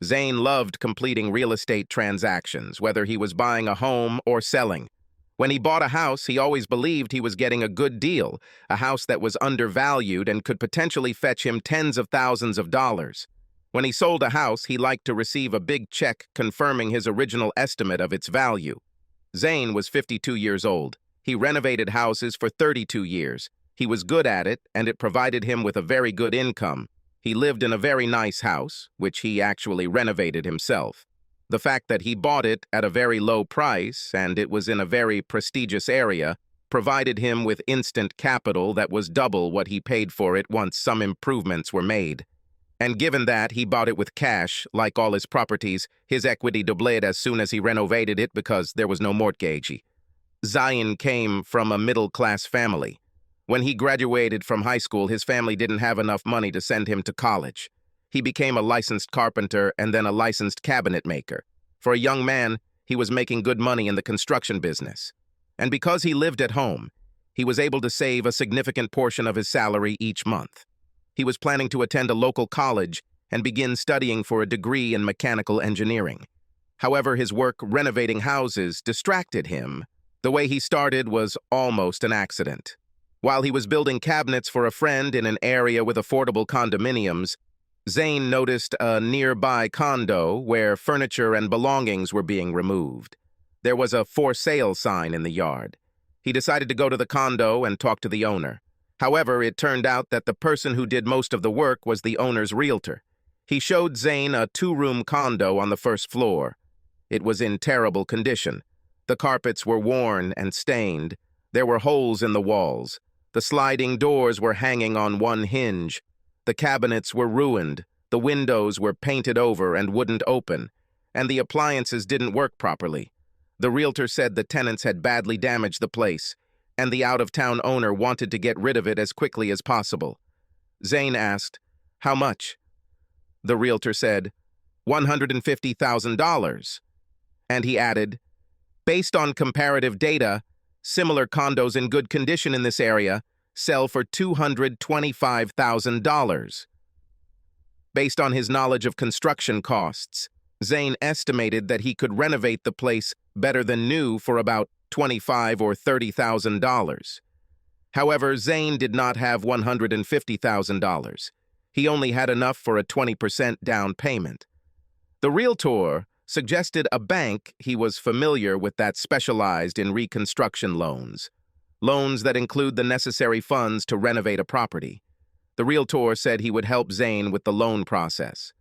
Zane loved completing real estate transactions, whether he was buying a home or selling. When he bought a house, he always believed he was getting a good deal, a house that was undervalued and could potentially fetch him tens of thousands of dollars. When he sold a house, he liked to receive a big check confirming his original estimate of its value. Zane was 52 years old. He renovated houses for 32 years. He was good at it, and it provided him with a very good income. He lived in a very nice house, which he actually renovated himself. The fact that he bought it at a very low price, and it was in a very prestigious area, provided him with instant capital that was double what he paid for it once some improvements were made. And given that he bought it with cash, like all his properties, his equity doubled as soon as he renovated it because there was no mortgage. Zane came from a middle-class family. When he graduated from high school, his family didn't have enough money to send him to college. He became a licensed carpenter and then a licensed cabinet maker. For a young man, he was making good money in the construction business. And because he lived at home, he was able to save a significant portion of his salary each month. He was planning to attend a local college and begin studying for a degree in mechanical engineering. However, his work renovating houses distracted him. The way he started was almost an accident. While he was building cabinets for a friend in an area with affordable condominiums, Zane noticed a nearby condo where furniture and belongings were being removed. There was a for sale sign in the yard. He decided to go to the condo and talk to the owner. However, it turned out that the person who did most of the work was the owner's realtor. He showed Zane a two-room condo on the first floor. It was in terrible condition. The carpets were worn and stained. There were holes in the walls. The sliding doors were hanging on one hinge. The cabinets were ruined, the windows were painted over and wouldn't open, and the appliances didn't work properly. The realtor said the tenants had badly damaged the place, and the out-of-town owner wanted to get rid of it as quickly as possible. Zane asked, "How much?" The realtor said, $150,000. And he added, "Based on comparative data, similar condos in good condition in this area sell for $225,000. Based on his knowledge of construction costs, Zane estimated that he could renovate the place better than new for about $25,000 or $30,000. However, Zane did not have $150,000. He only had enough for a 20% down payment. The realtor suggested a bank he was familiar with that specialized in reconstruction loans that include the necessary funds to renovate a property. The realtor said he would help Zane with the loan process.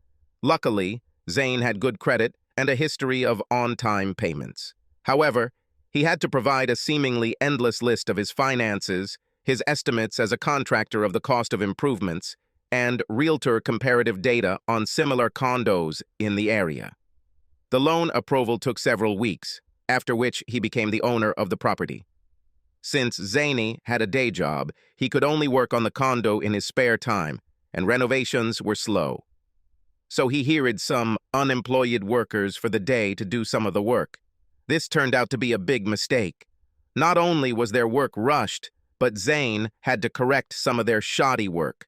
Luckily, Zane had good credit and a history of on-time payments. However, he had to provide a seemingly endless list of his finances, his estimates as a contractor of the cost of improvements, and realtor comparative data on similar condos in the area. The loan approval took several weeks, after which he became the owner of the property. Since Zane had a day job, he could only work on the condo in his spare time, and renovations were slow. So he hired some unemployed workers for the day to do some of the work. This turned out to be a big mistake. Not only was their work rushed, but Zane had to correct some of their shoddy work.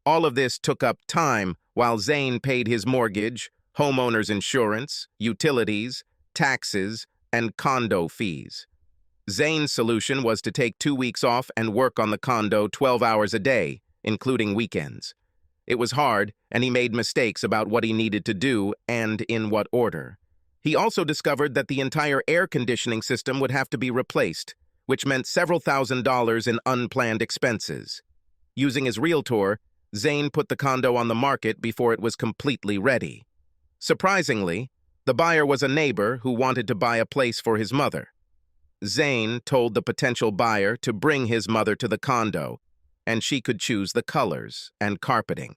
All of this took up time while Zane paid his mortgage, homeowner's insurance, utilities, taxes, and condo fees. Zane's solution was to take 2 weeks off and work on the condo 12 hours a day, including weekends. It was hard, and he made mistakes about what he needed to do and in what order. He also discovered that the entire air conditioning system would have to be replaced, which meant several $1,000s in unplanned expenses. Using his realtor, Zane put the condo on the market before it was completely ready. Surprisingly, the buyer was a neighbor who wanted to buy a place for his mother. Zane told the potential buyer to bring his mother to the condo, and she could choose the colors and carpeting.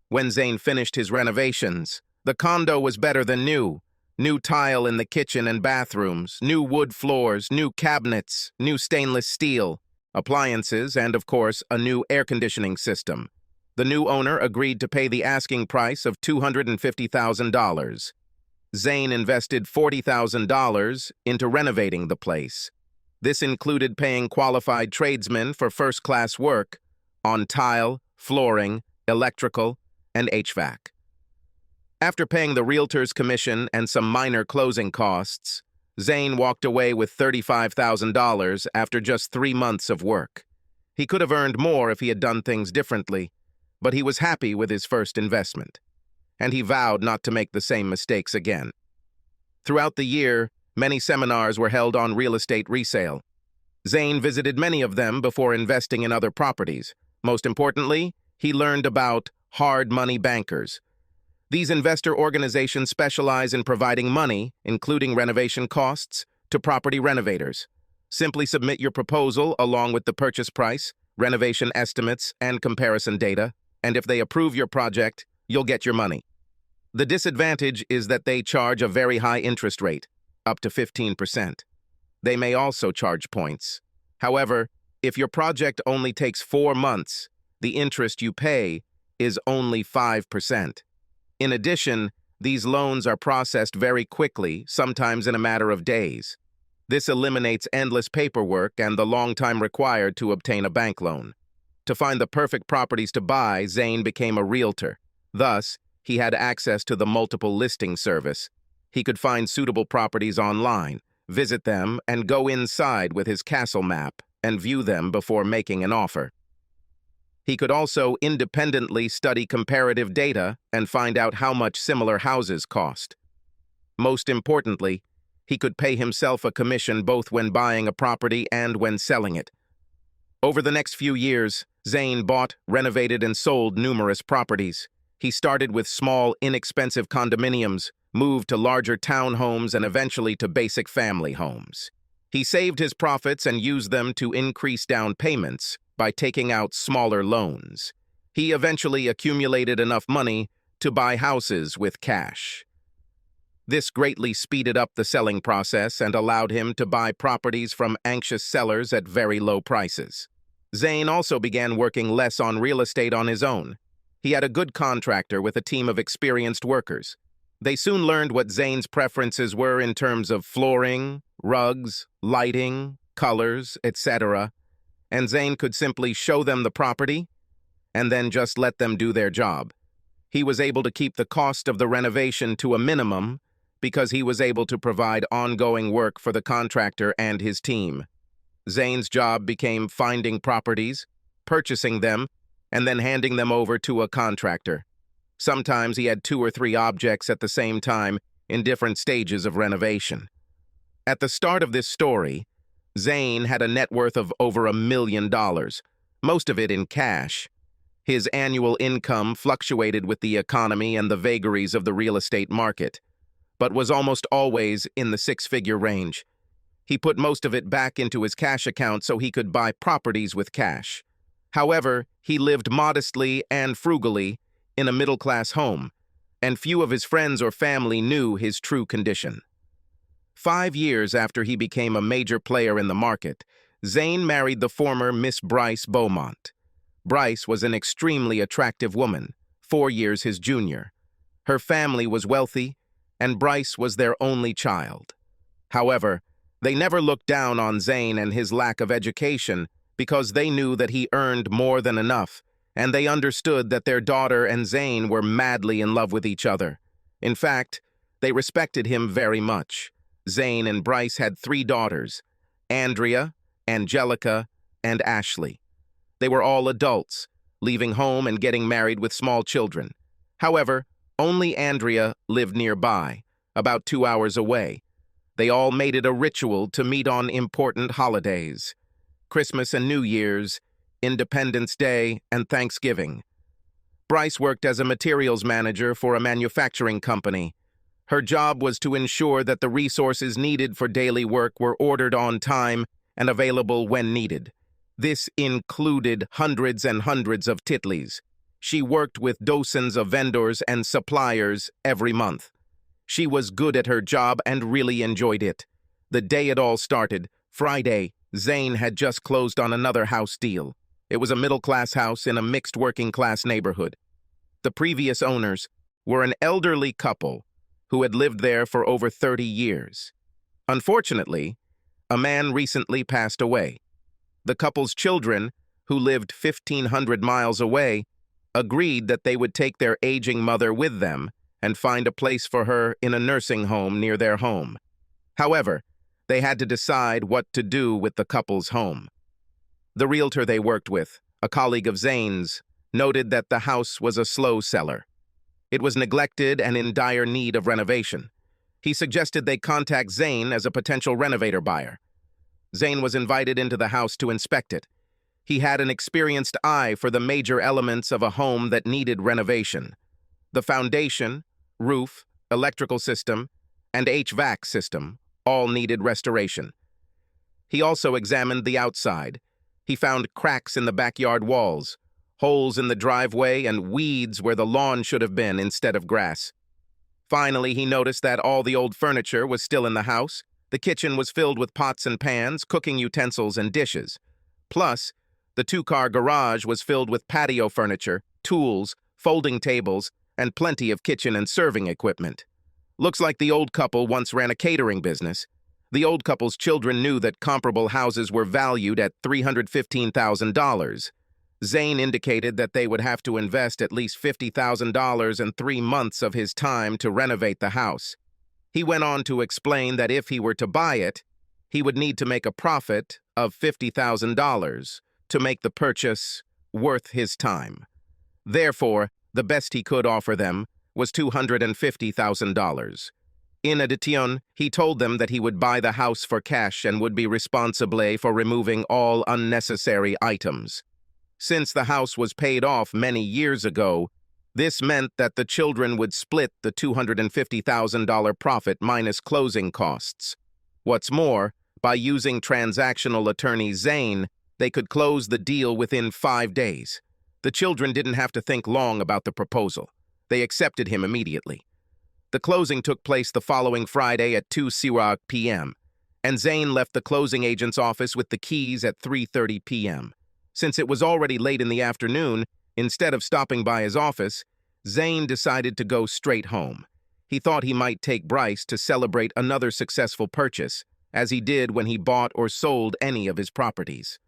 When Zane finished his renovations, the condo was better than new. New tile in the kitchen and bathrooms, new wood floors, new cabinets, new stainless steel, appliances, and, of course, a new air conditioning system. The new owner agreed to pay the asking price of $250,000. Zane invested $40,000 into renovating the place. This included paying qualified tradesmen for first-class work on tile, flooring, electrical, and HVAC. After paying the realtor's commission and some minor closing costs, Zane walked away with $35,000 after just 3 months of work. He could have earned more if he had done things differently, but he was happy with his first investment, and he vowed not to make the same mistakes again. Throughout the year, many seminars were held on real estate resale. Zane visited many of them before investing in other properties. Most importantly, he learned about hard money bankers. These investor organizations specialize in providing money, including renovation costs, to property renovators. Simply submit your proposal along with the purchase price, renovation estimates, and comparison data, and if they approve your project, you'll get your money. The disadvantage is that they charge a very high interest rate, up to 15%. They may also charge points. However, if your project only takes 4 months, the interest you pay is only 5%. In addition, these loans are processed very quickly, sometimes in a matter of days. This eliminates endless paperwork and the long time required to obtain a bank loan. To find the perfect properties to buy, Zane became a realtor. Thus, he had access to the multiple listing service. He could find suitable properties online, visit them, and go inside with his castle map and view them before making an offer. He could also independently study comparative data and find out how much similar houses cost. Most importantly, he could pay himself a commission both when buying a property and when selling it. Over the next few years, Zane bought, renovated, and sold numerous properties. He started with small, inexpensive condominiums, moved to larger townhomes, and eventually to basic family homes. He saved his profits and used them to increase down payments by taking out smaller loans. He eventually accumulated enough money to buy houses with cash. This greatly speeded up the selling process and allowed him to buy properties from anxious sellers at very low prices. Zane also began working less on real estate on his own. He had a good contractor with a team of experienced workers. They soon learned what Zane's preferences were in terms of flooring, rugs, lighting, colors, etc., and Zane could simply show them the property and then just let them do their job. He was able to keep the cost of the renovation to a minimum because he was able to provide ongoing work for the contractor and his team. Zane's job became finding properties, purchasing them, and then handing them over to a contractor. Sometimes he had 2 or 3 objects at the same time in different stages of renovation. At the start of this story, Zane had a net worth of over $1 million, most of it in cash. His annual income fluctuated with the economy and the vagaries of the real estate market, but was almost always in the 6-figure range. He put most of it back into his cash account so he could buy properties with cash. However, he lived modestly and frugally in a middle-class home, and few of his friends or family knew his true condition. 5 years after he became a major player in the market, Zane married the former Miss Bryce Beaumont. Bryce was an extremely attractive woman, 4 years his junior. Her family was wealthy, and Bryce was their only child. However, they never looked down on Zane and his lack of education because they knew that he earned more than enough, and they understood that their daughter and Zane were madly in love with each other. In fact, they respected him very much. Zane and Bryce had 3 daughters, Andrea, Angelica, and Ashley. They were all adults, leaving home and getting married with small children. However, only Andrea lived nearby, about 2 hours away. They all made it a ritual to meet on important holidays: Christmas and New Year's, Independence Day, and Thanksgiving. Bryce worked as a materials manager for a manufacturing company. Her job was to ensure that the resources needed for daily work were ordered on time and available when needed. This included hundreds and hundreds of titlies. She worked with dozens of vendors and suppliers every month. She was good at her job and really enjoyed it. The day it all started, Friday, Zane had just closed on another house deal. It was a middle-class house in a mixed working-class neighborhood. The previous owners were an elderly couple who had lived there for over 30 years. Unfortunately, a man recently passed away. The couple's children, who lived 1,500 miles away, agreed that they would take their aging mother with them and find a place for her in a nursing home near their home. However, they had to decide what to do with the couple's home. The realtor they worked with, a colleague of Zane's, noted that the house was a slow seller. It was neglected and in dire need of renovation. He suggested they contact Zane as a potential renovator buyer. Zane was invited into the house to inspect it. He had an experienced eye for the major elements of a home that needed renovation. The foundation, roof, electrical system, and HVAC system all needed restoration. He also examined the outside. He found cracks in the backyard walls, holes in the driveway, and weeds where the lawn should have been instead of grass. Finally, he noticed that all the old furniture was still in the house. The kitchen was filled with pots and pans, cooking utensils, and dishes. Plus, the two-car garage was filled with patio furniture, tools, folding tables, and plenty of kitchen and serving equipment. Looks like the old couple once ran a catering business. The old couple's children knew that comparable houses were valued at $315,000. Zane indicated that they would have to invest at least $50,000 and 3 months of his time to renovate the house. He went on to explain that if he were to buy it, he would need to make a profit of $50,000 to make the purchase worth his time. Therefore, the best he could offer them was $250,000. In addition, he told them that he would buy the house for cash and would be responsible for removing all unnecessary items. Since the house was paid off many years ago, this meant that the children would split the $250,000 profit minus closing costs. What's more, by using transactional attorney Zane, they could close the deal within 5 days. The children didn't have to think long about the proposal. They accepted him immediately. The closing took place the following Friday at 2 p.m., and Zane left the closing agent's office with the keys at 3:30 p.m. Since it was already late in the afternoon, instead of stopping by his office, Zane decided to go straight home. He thought he might take Bryce to celebrate another successful purchase, as he did when he bought or sold any of his properties.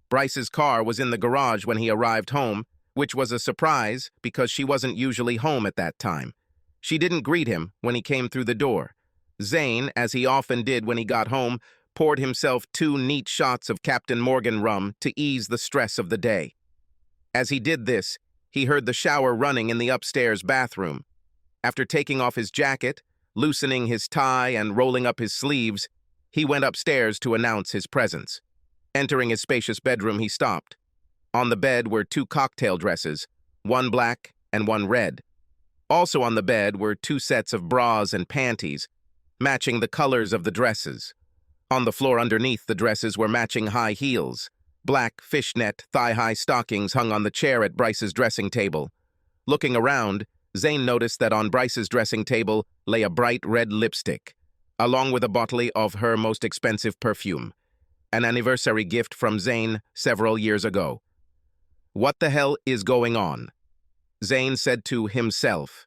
Bryce's car was in the garage when he arrived home, which was a surprise because she wasn't usually home at that time. She didn't greet him when he came through the door. Zane, as he often did when he got home, poured himself 2 neat shots of Captain Morgan rum to ease the stress of the day. As he did this, he heard the shower running in the upstairs bathroom. After taking off his jacket, loosening his tie, and rolling up his sleeves, he went upstairs to announce his presence. Entering his spacious bedroom, he stopped. On the bed were 2 cocktail dresses, one black and one red. Also on the bed were 2 sets of bras and panties, matching the colors of the dresses. On the floor underneath the dresses were matching high heels. Black fishnet, thigh-high stockings hung on the chair at Bryce's dressing table. Looking around, Zane noticed that on Bryce's dressing table lay a bright red lipstick, along with a bottle of her most expensive perfume, an anniversary gift from Zane several years ago. What the hell is going on? Zane said to himself.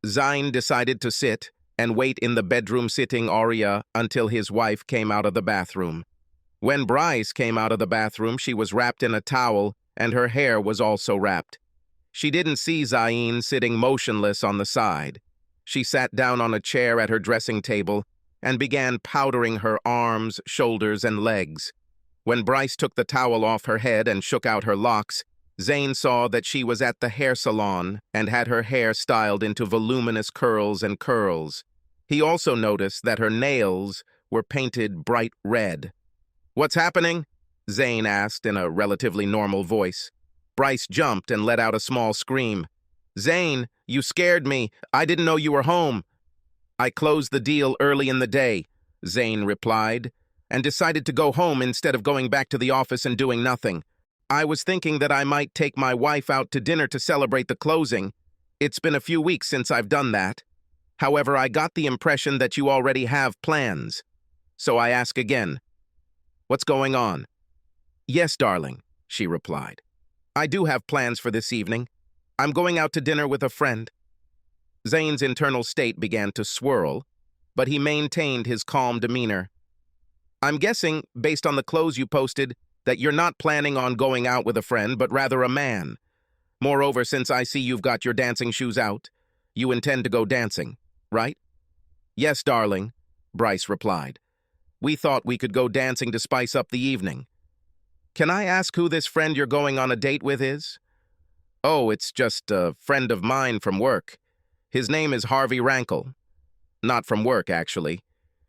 Zane decided to sit and wait in the bedroom sitting area until his wife came out of the bathroom. When Bryce came out of the bathroom, she was wrapped in a towel and her hair was also wrapped. She didn't see Zane sitting motionless on the side. She sat down on a chair at her dressing table and began powdering her arms, shoulders, and legs. When Bryce took the towel off her head and shook out her locks, Zane saw that she was at the hair salon and had her hair styled into voluminous curls and curls. He also noticed that her nails were painted bright red. "What's happening?" Zane asked in a relatively normal voice. Bryce jumped and let out a small scream. "Zane, you scared me. I didn't know you were home." "I closed the deal early in the day," Zane replied, "and decided to go home instead of going back to the office and doing nothing. I was thinking that I might take my wife out to dinner to celebrate the closing. It's been a few weeks since I've done that. However, I got the impression that you already have plans. So I ask again, what's going on?" "Yes, darling," she replied. "I do have plans for this evening. I'm going out to dinner with a friend." Zane's internal state began to swirl, but he maintained his calm demeanor. "I'm guessing, based on the clothes you posted, that you're not planning on going out with a friend, but rather a man. Moreover, since I see you've got your dancing shoes out, You intend to go dancing, right? Yes, darling, Bryce replied. We thought we could go dancing to spice up the evening. Can I ask who this friend you're going on a date with is? Oh, it's just a friend of mine from work. His name is Harvey Rankle. Not from work, actually.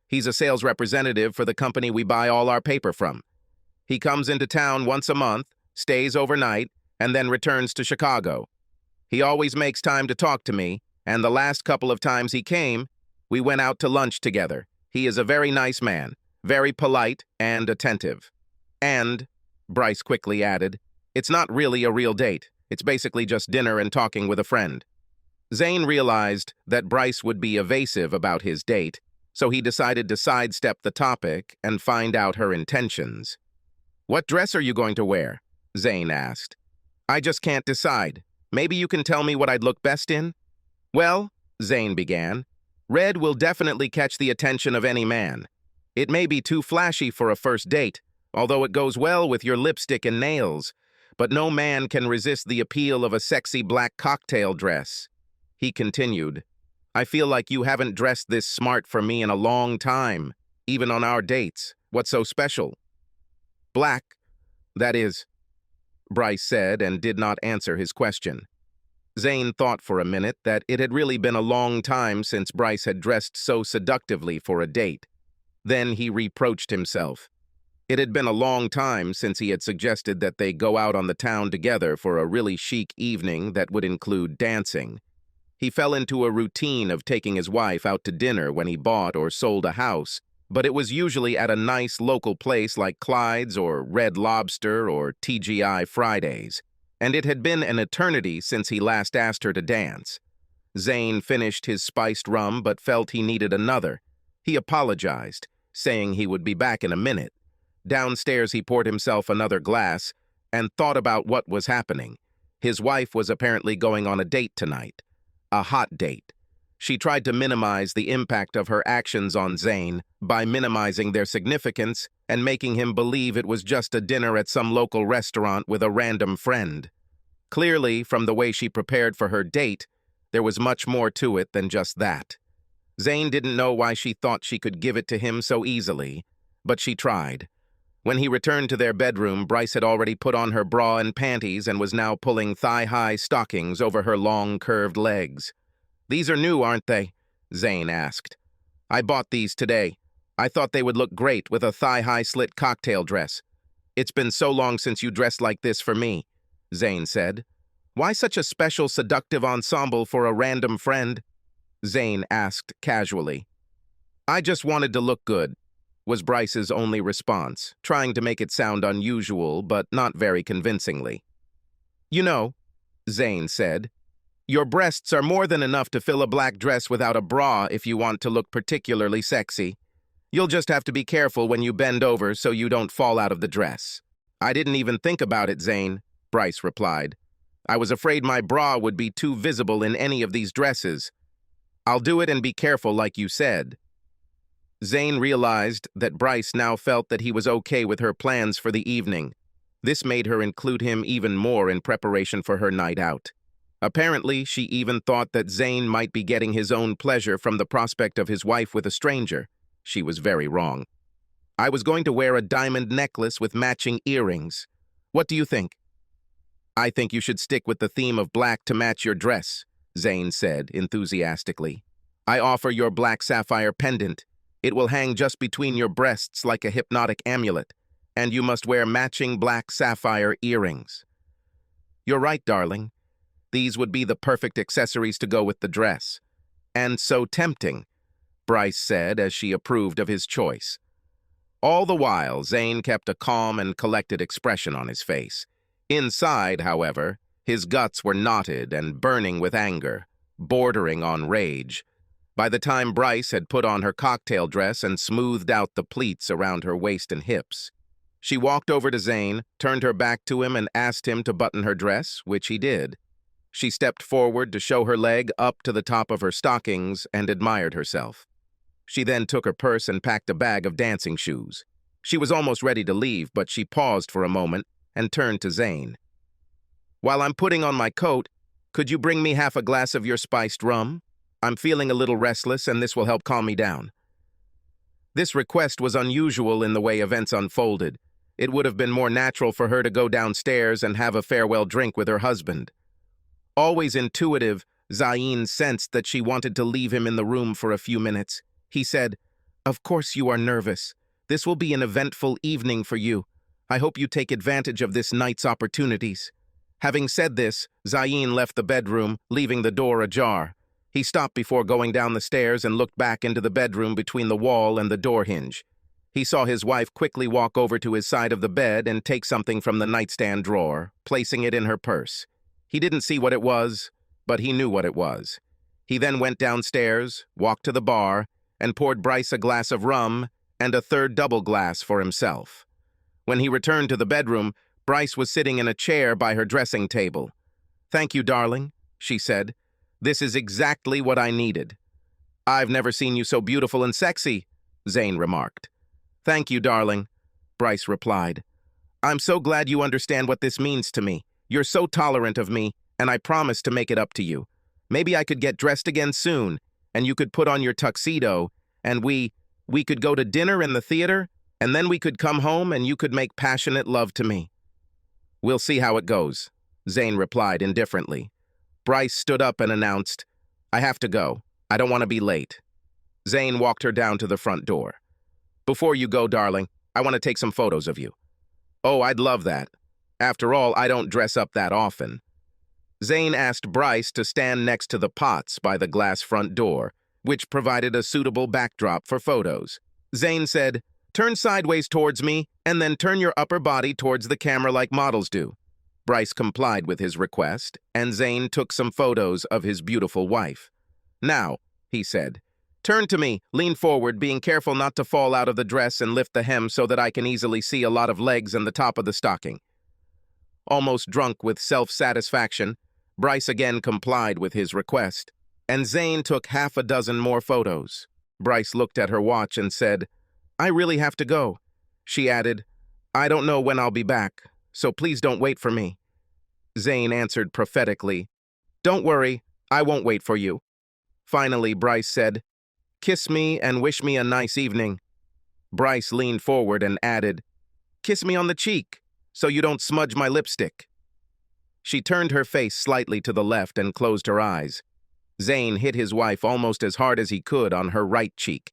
He's a sales representative for the company we buy all our paper from. He comes into town once a month, stays overnight, and then returns to Chicago. He always makes time to talk to me, and the last couple of times he came, we went out to lunch together. He is a very nice man, very polite and attentive. And, Bryce quickly added, it's not really a real date. It's basically just dinner and talking with a friend. Zane realized that Bryce would be evasive about his date, so he decided to sidestep the topic and find out her intentions. What dress are you going to wear? Zane asked. I just can't decide. Maybe you can tell me what I'd look best in? Well, Zane began, red will definitely catch the attention of any man. It may be too flashy for a first date, although it goes well with your lipstick and nails, but no man can resist the appeal of a sexy black cocktail dress. He continued, I feel like you haven't dressed this smart for me in a long time, even on our dates. What's so special? Black, that is, Bryce said and did not answer his question. Zane thought for a minute that it had really been a long time since Bryce had dressed so seductively for a date. Then he reproached himself. It had been a long time since he had suggested that they go out on the town together for a really chic evening that would include dancing. He fell into a routine of taking his wife out to dinner when he bought or sold a house, but it was usually at a nice local place like Clyde's or Red Lobster or TGI Fridays, and it had been an eternity since he last asked her to dance. Zane finished his spiced rum but felt he needed another. He apologized, saying he would be back in a minute. Downstairs he poured himself another glass and thought about what was happening. His wife was apparently going on a date tonight. A hot date. She tried to minimize the impact of her actions on Zane by minimizing their significance and making him believe it was just a dinner at some local restaurant with a random friend. Clearly, from the way she prepared for her date, there was much more to it than just that. Zane didn't know why she thought she could give it to him so easily, but she tried. When he returned to their bedroom, Bryce had already put on her bra and panties and was now pulling thigh-high stockings over her long, curved legs. These are new, aren't they? Zane asked. I bought these today. I thought they would look great with a thigh-high slit cocktail dress. It's been so long since you dressed like this for me, Zane said. Why such a special seductive ensemble for a random friend? Zane asked casually. I just wanted to look good, was Bryce's only response, trying to make it sound unusual but not very convincingly. You know, Zane said, your breasts are more than enough to fill a black dress without a bra if you want to look particularly sexy. You'll just have to be careful when you bend over so you don't fall out of the dress. I didn't even think about it, Zane, Bryce replied. I was afraid my bra would be too visible in any of these dresses. I'll do it and be careful like you said. Zane realized that Bryce now felt that he was okay with her plans for the evening. This made her include him even more in preparation for her night out. Apparently, she even thought that Zane might be getting his own pleasure from the prospect of his wife with a stranger. She was very wrong. I was going to wear a diamond necklace with matching earrings. What do you think? I think you should stick with the theme of black to match your dress, Zane said enthusiastically. I offer your black sapphire pendant. It will hang just between your breasts like a hypnotic amulet, and you must wear matching black sapphire earrings. You're right, darling. These would be the perfect accessories to go with the dress. And so tempting, Bryce said as she approved of his choice. All the while, Zane kept a calm and collected expression on his face. Inside, however, his guts were knotted and burning with anger, bordering on rage. By the time Bryce had put on her cocktail dress and smoothed out the pleats around her waist and hips, she walked over to Zane, turned her back to him, and asked him to button her dress, which he did. She stepped forward to show her leg up to the top of her stockings and admired herself. She then took her purse and packed a bag of dancing shoes. She was almost ready to leave, but she paused for a moment and turned to Zane. While I'm putting on my coat, Could you bring me half a glass of your spiced rum? I'm feeling a little restless, and this will help calm me down. This request was unusual in the way events unfolded. It would have been more natural for her to go downstairs and have a farewell drink with her husband. Always intuitive, Zayn sensed that she wanted to leave him in the room for a few minutes. He said, "Of course you are nervous. This will be an eventful evening for you. I hope you take advantage of this night's opportunities." Having said this, Zayn left the bedroom, leaving the door ajar. He stopped before going down the stairs and looked back into the bedroom between the wall and the door hinge. He saw his wife quickly walk over to his side of the bed and take something from the nightstand drawer, placing it in her purse. He didn't see what it was, but he knew what it was. He then went downstairs, walked to the bar, and poured Bryce a glass of rum and a third double glass for himself. When he returned to the bedroom, Bryce was sitting in a chair by her dressing table. "Thank you, darling," she said. "This is exactly what I needed." "I've never seen you so beautiful and sexy," Zayn remarked. "Thank you, darling," Bryce replied. "I'm so glad you understand what this means to me. You're so tolerant of me, and I promise to make it up to you. Maybe I could get dressed again soon, and you could put on your tuxedo, and we could go to dinner in the theater, and then we could come home and you could make passionate love to me." "We'll see how it goes," Zayn replied indifferently. Bryce stood up and announced, "I have to go. I don't want to be late." Zayn walked her down to the front door. "Before you go, darling, I want to take some photos of you." "Oh, I'd love that. After all, I don't dress up that often." Zayn asked Bryce to stand next to the pots by the glass front door, which provided a suitable backdrop for photos. Zayn said, "Turn sideways towards me, and then turn your upper body towards the camera like models do." Bryce complied with his request, and Zayn took some photos of his beautiful wife. "Now," he said, "turn to me, lean forward, being careful not to fall out of the dress, and lift the hem so that I can easily see a lot of legs and the top of the stocking." Almost drunk with self-satisfaction, Bryce again complied with his request, and Zayn took half a dozen more photos. Bryce looked at her watch and said, "I really have to go." She added, "I don't know when I'll be back, so please don't wait for me." Zayn answered prophetically, "Don't worry, I won't wait for you." Finally, Bryce said, "Kiss me and wish me a nice evening." Bryce leaned forward and added, "Kiss me on the cheek, so you don't smudge my lipstick." She turned her face slightly to the left and closed her eyes. Zayn hit his wife almost as hard as he could on her right cheek.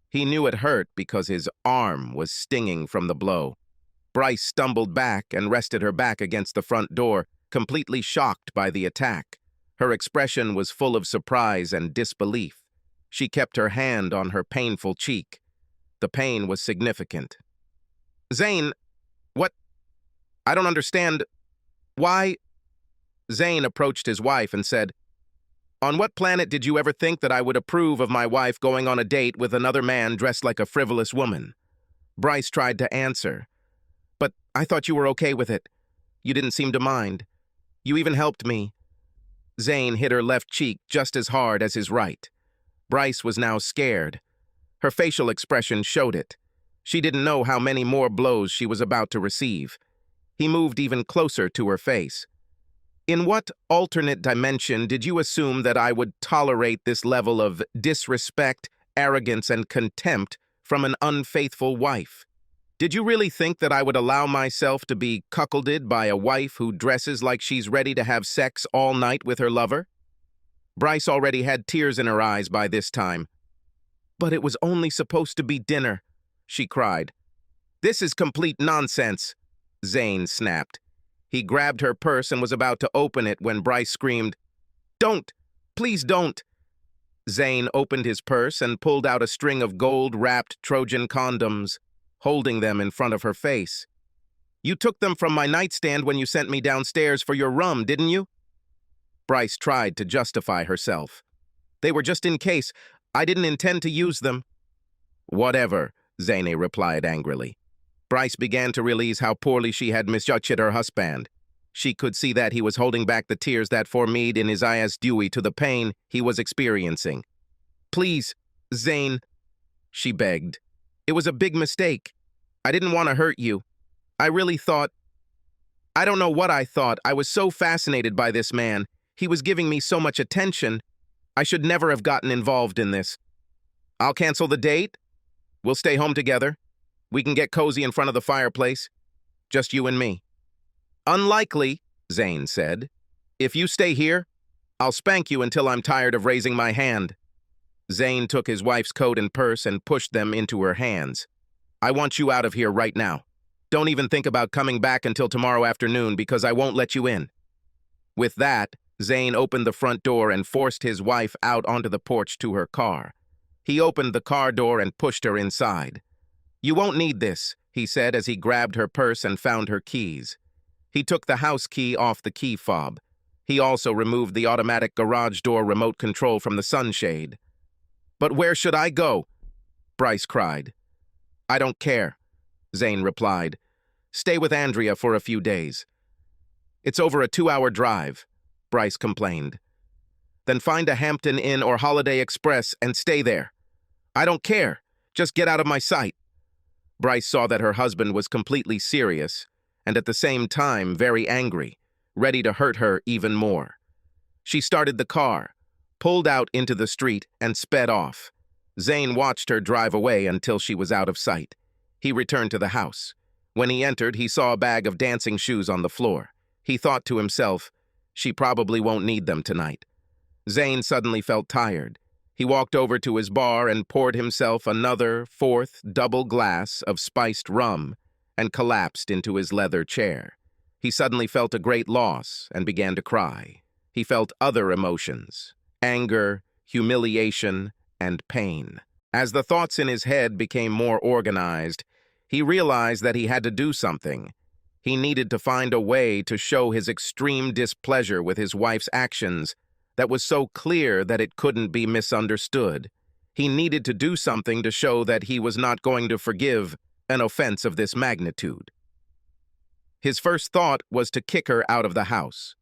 He knew it hurt because his arm was stinging from the blow. Bryce stumbled back and rested her back against the front door, completely shocked by the attack. Her expression was full of surprise and disbelief. She kept her hand on her painful cheek. The pain was significant. "Zayn, what? I don't understand. Why?" Zayn approached his wife and said, "On what planet did you ever think that I would approve of my wife going on a date with another man dressed like a frivolous woman?" Bryce tried to answer, "But I thought you were okay with it. You didn't seem to mind. You even helped me." Zayn hit her left cheek just as hard as his right. Bryce was now scared. Her facial expression showed it. She didn't know how many more blows she was about to receive. He moved even closer to her face. "In what alternate dimension did you assume that I would tolerate this level of disrespect, arrogance, and contempt from an unfaithful wife? Did you really think that I would allow myself to be cuckolded by a wife who dresses like she's ready to have sex all night with her lover?" Bryce already had tears in her eyes by this time. "But it was only supposed to be dinner," she cried. "This is complete nonsense," Zayn snapped. He grabbed her purse and was about to open it when Bryce screamed, "Don't! Please don't!" Zayn opened his purse and pulled out a string of gold-wrapped Trojan condoms, holding them in front of her face. "You took them from my nightstand when you sent me downstairs for your rum, didn't you?" Bryce tried to justify herself. "They were just in case. I didn't intend to use them." "Whatever," Zayn replied angrily. Bryce began to realize how poorly she had misjudged her husband. She could see that he was holding back the tears that formed in his eyes due to the pain he was experiencing. "Please, Zayn," she begged. "It was a big mistake. I didn't want to hurt you. I really thought... I don't know what I thought. I was so fascinated by this man. He was giving me so much attention. I should never have gotten involved in this. I'll cancel the date. We'll stay home together. We can get cozy in front of the fireplace. Just you and me. Unlikely, Zane said. If you stay here, I'll spank you until I'm tired of raising my hand. Zane took his wife's coat and purse and pushed them into her hands. I want you out of here right now. Don't even think about coming back until tomorrow afternoon because I won't let you in. With that, Zane opened the front door and forced his wife out onto the porch to her car. He opened the car door and pushed her inside. You won't need this, he said as he grabbed her purse and found her keys. He took the house key off the key fob. He also removed the automatic garage door remote control from the sunshade. But where should I go? Bryce cried. I don't care, Zane replied. Stay with Andrea for a few days. It's over a 2-hour drive, Bryce complained. Then find a Hampton Inn or Holiday Express and stay there. I don't care. Just get out of my sight. Bryce saw that her husband was completely serious and at the same time very angry, ready to hurt her even more. She started the car, pulled out into the street, and sped off. Zane watched her drive away until she was out of sight. He returned to the house. When he entered, he saw a bag of dancing shoes on the floor. He thought to himself, she probably won't need them tonight. Zane suddenly felt tired. He walked over to his bar and poured himself another 4th double glass of spiced rum and collapsed into his leather chair. He suddenly felt a great loss and began to cry. He felt other emotions, anger, humiliation, and pain. As the thoughts in his head became more organized, he realized that he had to do something. He needed to find a way to show his extreme displeasure with his wife's actions that was so clear that it couldn't be misunderstood. He needed to do something to show that he was not going to forgive an offense of this magnitude. His first thought was to kick her out of the house.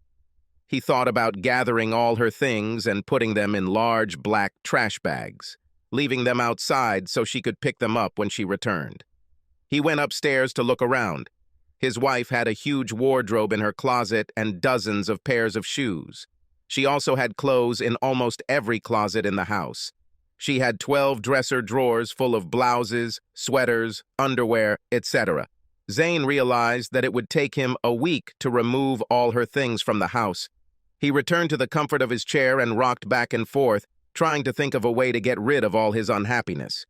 He thought about gathering all her things and putting them in large black trash bags, leaving them outside so she could pick them up when she returned. He went upstairs to look around. His wife had a huge wardrobe in her closet and dozens of pairs of shoes. She also had clothes in almost every closet in the house. She had 12 dresser drawers full of blouses, sweaters, underwear, etc. Zane realized that it would take him a week to remove all her things from the house. He returned to the comfort of his chair and rocked back and forth, trying to think of a way to get rid of all his unhappiness.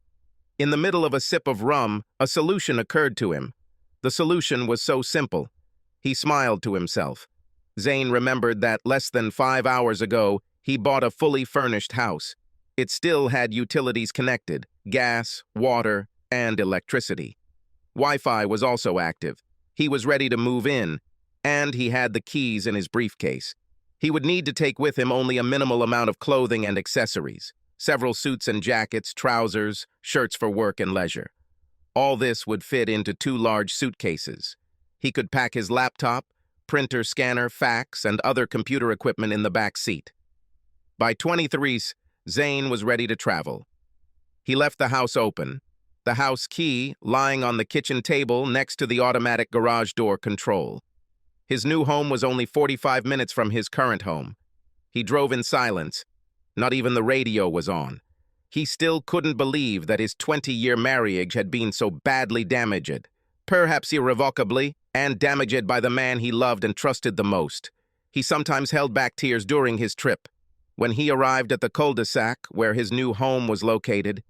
In the middle of a sip of rum, a solution occurred to him. The solution was so simple. He smiled to himself. Zane remembered that less than 5 hours ago, he bought a fully furnished house. It still had utilities connected, gas, water, and electricity. Wi-Fi was also active. He was ready to move in, and he had the keys in his briefcase. He would need to take with him only a minimal amount of clothing and accessories, several suits and jackets, trousers, shirts for work and leisure. All this would fit into 2 large suitcases. He could pack his laptop, printer, scanner, fax, and other computer equipment in the back seat. By 23, Zane was ready to travel. He left the house open, the house key lying on the kitchen table next to the automatic garage door control. His new home was only 45 minutes from his current home. He drove in silence. Not even the radio was on. He still couldn't believe that his 20-year marriage had been so badly damaged, perhaps irrevocably, and damaged by the man he loved and trusted the most. He sometimes held back tears during his trip. When he arrived at the cul-de-sac where his new home was located,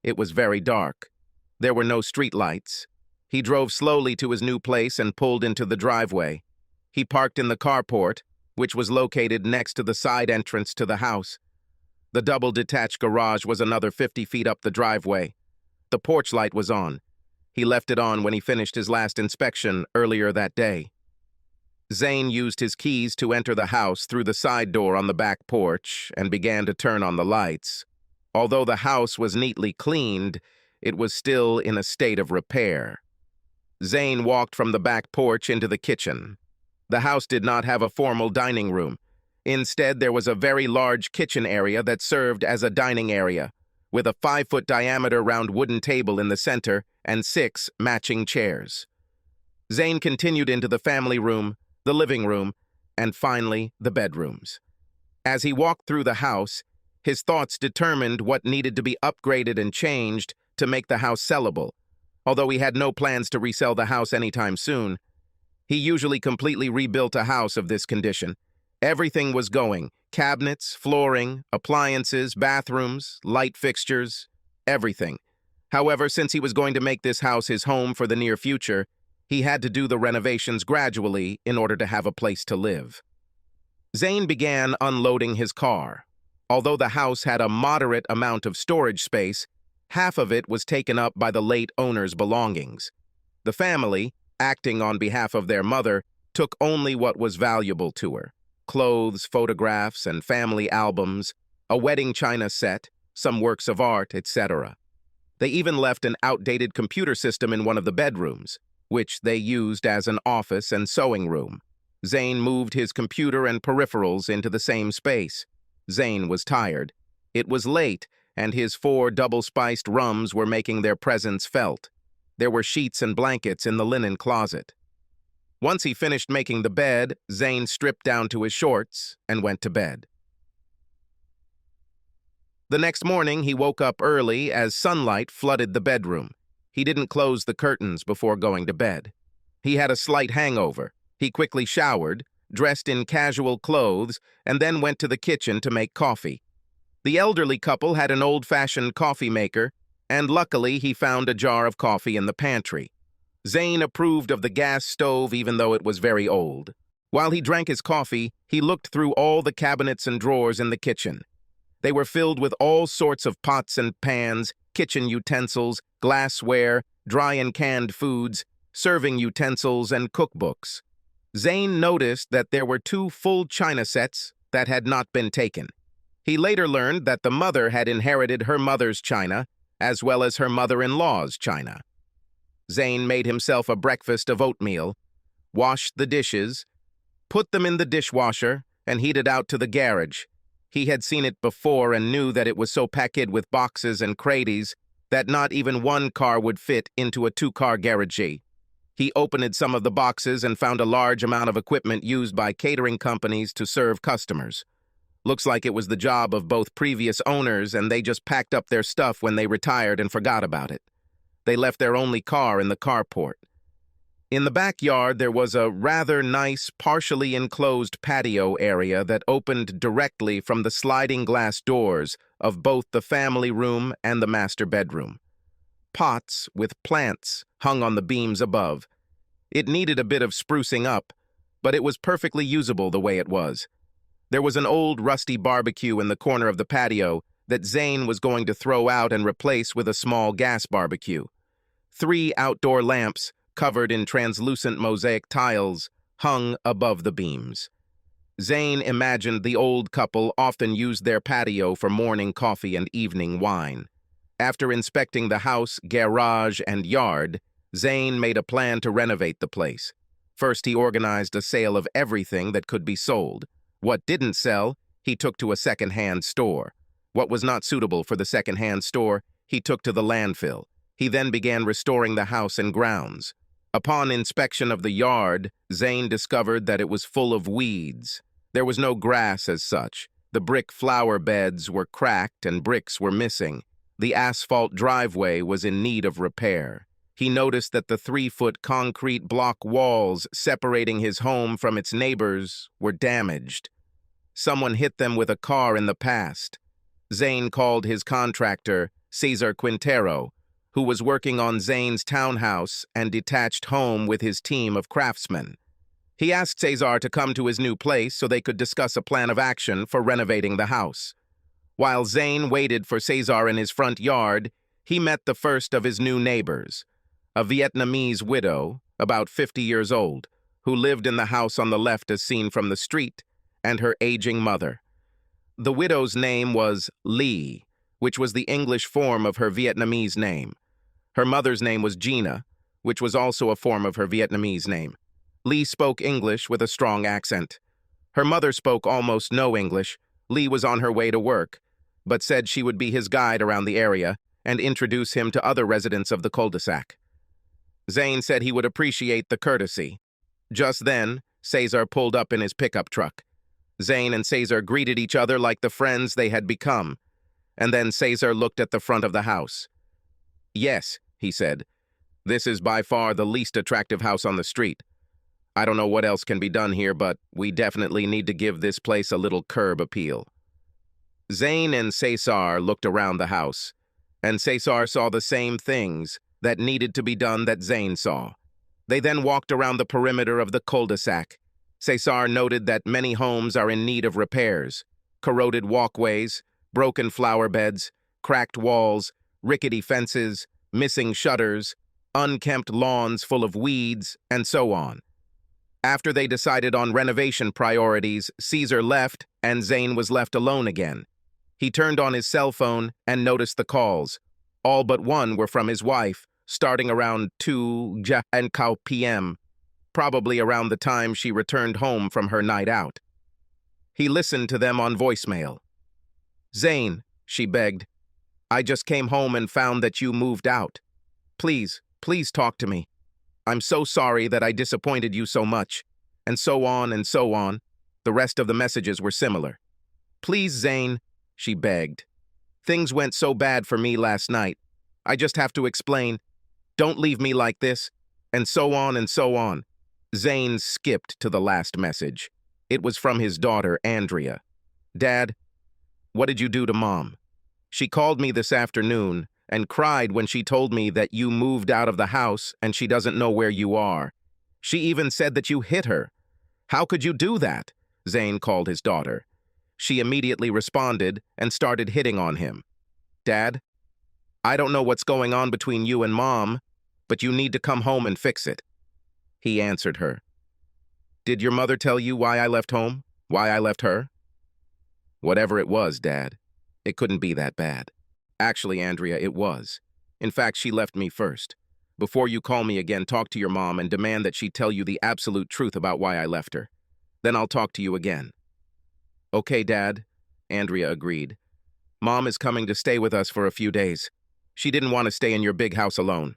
it was very dark. There were no streetlights. He drove slowly to his new place and pulled into the driveway. He parked in the carport, which was located next to the side entrance to the house. The double-detached garage was another 50 feet up the driveway. The porch light was on. He left it on when he finished his last inspection earlier that day. Zane used his keys to enter the house through the side door on the back porch and began to turn on the lights. Although the house was neatly cleaned, it was still in a state of repair. Zane walked from the back porch into the kitchen. The house did not have a formal dining room. Instead, there was a very large kitchen area that served as a dining area, with a 5-foot diameter round wooden table in the center and 6 matching chairs. Zane continued into the family room, the living room, and finally the bedrooms. As he walked through the house, his thoughts determined what needed to be upgraded and changed to make the house sellable. Although he had no plans to resell the house anytime soon, he usually completely rebuilt a house of this condition. Everything was going: cabinets, flooring, appliances, bathrooms, light fixtures, everything. However, since he was going to make this house his home for the near future, he had to do the renovations gradually in order to have a place to live. Zane began unloading his car. Although the house had a moderate amount of storage space, half of it was taken up by the late owner's belongings. The family, acting on behalf of their mother, took only what was valuable to her: clothes, photographs, and family albums, a wedding china set, some works of art, etc. They even left an outdated computer system in one of the bedrooms, which they used as an office and sewing room. Zane moved his computer and peripherals into the same space. Zane was tired. It was late, and his 4 double-spiced rums were making their presence felt. There were sheets and blankets in the linen closet. Once he finished making the bed, Zane stripped down to his shorts and went to bed. The next morning, he woke up early as sunlight flooded the bedroom. He didn't close the curtains before going to bed. He had a slight hangover. He quickly showered, dressed in casual clothes, and then went to the kitchen to make coffee. The elderly couple had an old-fashioned coffee maker, and luckily he found a jar of coffee in the pantry. Zane approved of the gas stove even though it was very old. While he drank his coffee, he looked through all the cabinets and drawers in the kitchen. They were filled with all sorts of pots and pans, kitchen utensils, glassware, dry and canned foods, serving utensils, and cookbooks. Zane noticed that there were 2 full china sets that had not been taken. He later learned that the mother had inherited her mother's china, as well as her mother-in-law's china. Zane made himself a breakfast of oatmeal, washed the dishes, put them in the dishwasher, and headed out to the garage. He had seen it before and knew that it was so packed with boxes and crates that not even one car would fit into a 2-car garage. He opened some of the boxes and found a large amount of equipment used by catering companies to serve customers. Looks like it was the job of both previous owners, and they just packed up their stuff when they retired and forgot about it. They left their only car in the carport. In the backyard, there was a rather nice, partially enclosed patio area that opened directly from the sliding glass doors of both the family room and the master bedroom. Pots with plants hung on the beams above. It needed a bit of sprucing up, but it was perfectly usable the way it was. There was an old rusty barbecue in the corner of the patio that Zane was going to throw out and replace with a small gas barbecue. 3 outdoor lamps, covered in translucent mosaic tiles, hung above the beams. Zane imagined the old couple often used their patio for morning coffee and evening wine. After inspecting the house, garage, and yard, Zane made a plan to renovate the place. First, he organized a sale of everything that could be sold. What didn't sell, he took to a second-hand store. What was not suitable for the second-hand store, he took to the landfill. He then began restoring the house and grounds. Upon inspection of the yard, Zane discovered that it was full of weeds. There was no grass as such. The brick flower beds were cracked and bricks were missing. The asphalt driveway was in need of repair. He noticed that the 3-foot concrete block walls separating his home from its neighbors were damaged. Someone hit them with a car in the past. Zane called his contractor, Cesar Quintero, who was working on Zane's townhouse and detached home with his team of craftsmen. He asked Cesar to come to his new place so they could discuss a plan of action for renovating the house. While Zane waited for Cesar in his front yard, he met the first of his new neighbors, a Vietnamese widow, about 50 years old, who lived in the house on the left as seen from the street, and her aging mother. The widow's name was Lee, which was the English form of her Vietnamese name. Her mother's name was Gina, which was also a form of her Vietnamese name. Lee spoke English with a strong accent. Her mother spoke almost no English. Lee was on her way to work, but said she would be his guide around the area and introduce him to other residents of the cul-de-sac. Zane said he would appreciate the courtesy. Just then, Cesar pulled up in his pickup truck. Zane and Cesar greeted each other like the friends they had become, and then Cesar looked at the front of the house. "Yes," he said, "this is by far the least attractive house on the street. I don't know what else can be done here, but we definitely need to give this place a little curb appeal." Zane and Cesar looked around the house, and Cesar saw the same things that needed to be done that Zane saw. They then walked around the perimeter of the cul-de-sac. Cesar noted that many homes are in need of repairs: corroded walkways, broken flower beds, cracked walls, rickety fences, missing shutters, unkempt lawns full of weeds, and so on. After they decided on renovation priorities, Cesar left and Zane was left alone again. He turned on his cell phone and noticed the calls. All but one were from his wife, starting around 2 p.m., probably around the time she returned home from her night out. He listened to them on voicemail. "Zane," she begged, "I just came home and found that you moved out. Please, please talk to me. I'm so sorry that I disappointed you so much," and so on and so on. The rest of the messages were similar. "Please, Zane," she begged. "Things went so bad for me last night. I just have to explain. Don't leave me like this," and so on and so on. Zane skipped to the last message. It was from his daughter, Andrea. "Dad, what did you do to Mom? She called me this afternoon and cried when she told me that you moved out of the house and she doesn't know where you are. She even said that you hit her. How could you do that?" Zane called his daughter. She immediately responded and started hitting on him. "Dad, I don't know what's going on between you and Mom, but you need to come home and fix it." He answered her. "Did your mother tell you why I left home? Why I left her?" "Whatever it was, Dad, it couldn't be that bad." "Actually, Andrea, it was. In fact, she left me first. Before you call me again, talk to your mom and demand that she tell you the absolute truth about why I left her. Then I'll talk to you again." "Okay, Dad," Andrea agreed. "Mom is coming to stay with us for a few days. She didn't want to stay in your big house alone."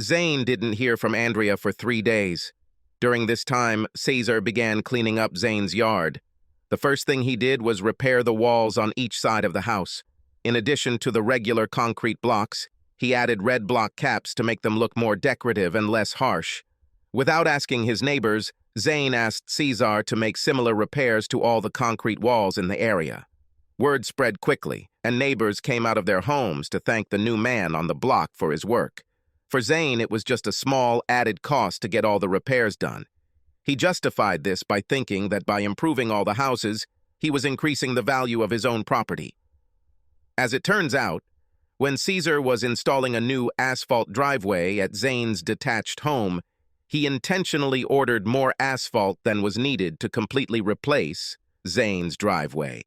Zane didn't hear from Andrea for 3 days. During this time, Cesar began cleaning up Zane's yard. The first thing he did was repair the walls on each side of the house. In addition to the regular concrete blocks, he added red block caps to make them look more decorative and less harsh. Without asking his neighbors, Zane asked Cesar to make similar repairs to all the concrete walls in the area. Word spread quickly, and neighbors came out of their homes to thank the new man on the block for his work. For Zane, it was just a small, added cost to get all the repairs done. He justified this by thinking that by improving all the houses, he was increasing the value of his own property. As it turns out, when Cesar was installing a new asphalt driveway at Zane's detached home, he intentionally ordered more asphalt than was needed to completely replace Zane's driveway.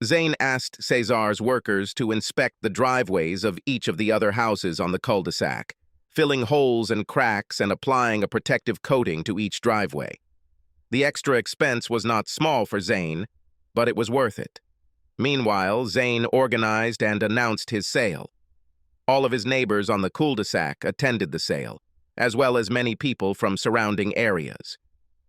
Zane asked Cesar's workers to inspect the driveways of each of the other houses on the cul-de-sac, filling holes and cracks and applying a protective coating to each driveway. The extra expense was not small for Zane, but it was worth it. Meanwhile, Zane organized and announced his sale. All of his neighbors on the cul-de-sac attended the sale, as well as many people from surrounding areas.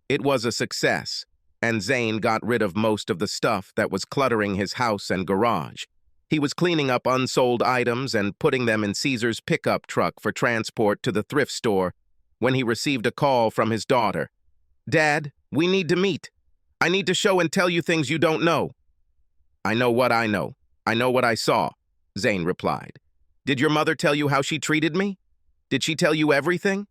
It was a success, and Zane got rid of most of the stuff that was cluttering his house and garage. He was cleaning up unsold items and putting them in Cesar's pickup truck for transport to the thrift store when he received a call from his daughter. "Dad, we need to meet. I need to show and tell you things you don't know." "I know what I know. I know what I saw," Zane replied. "Did your mother tell you how she treated me? Did she tell you everything?"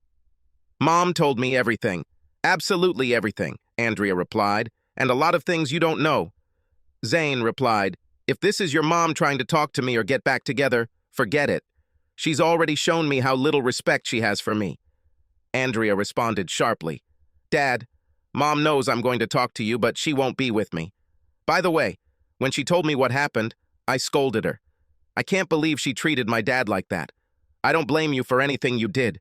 "Mom told me everything. Absolutely everything," Andrea replied, "and a lot of things you don't know." Zane replied, "If this is your mom trying to talk to me or get back together, forget it. She's already shown me how little respect she has for me." Andrea responded sharply, "Dad, Mom knows I'm going to talk to you, but she won't be with me. By the way, when she told me what happened, I scolded her. I can't believe she treated my dad like that. I don't blame you for anything you did.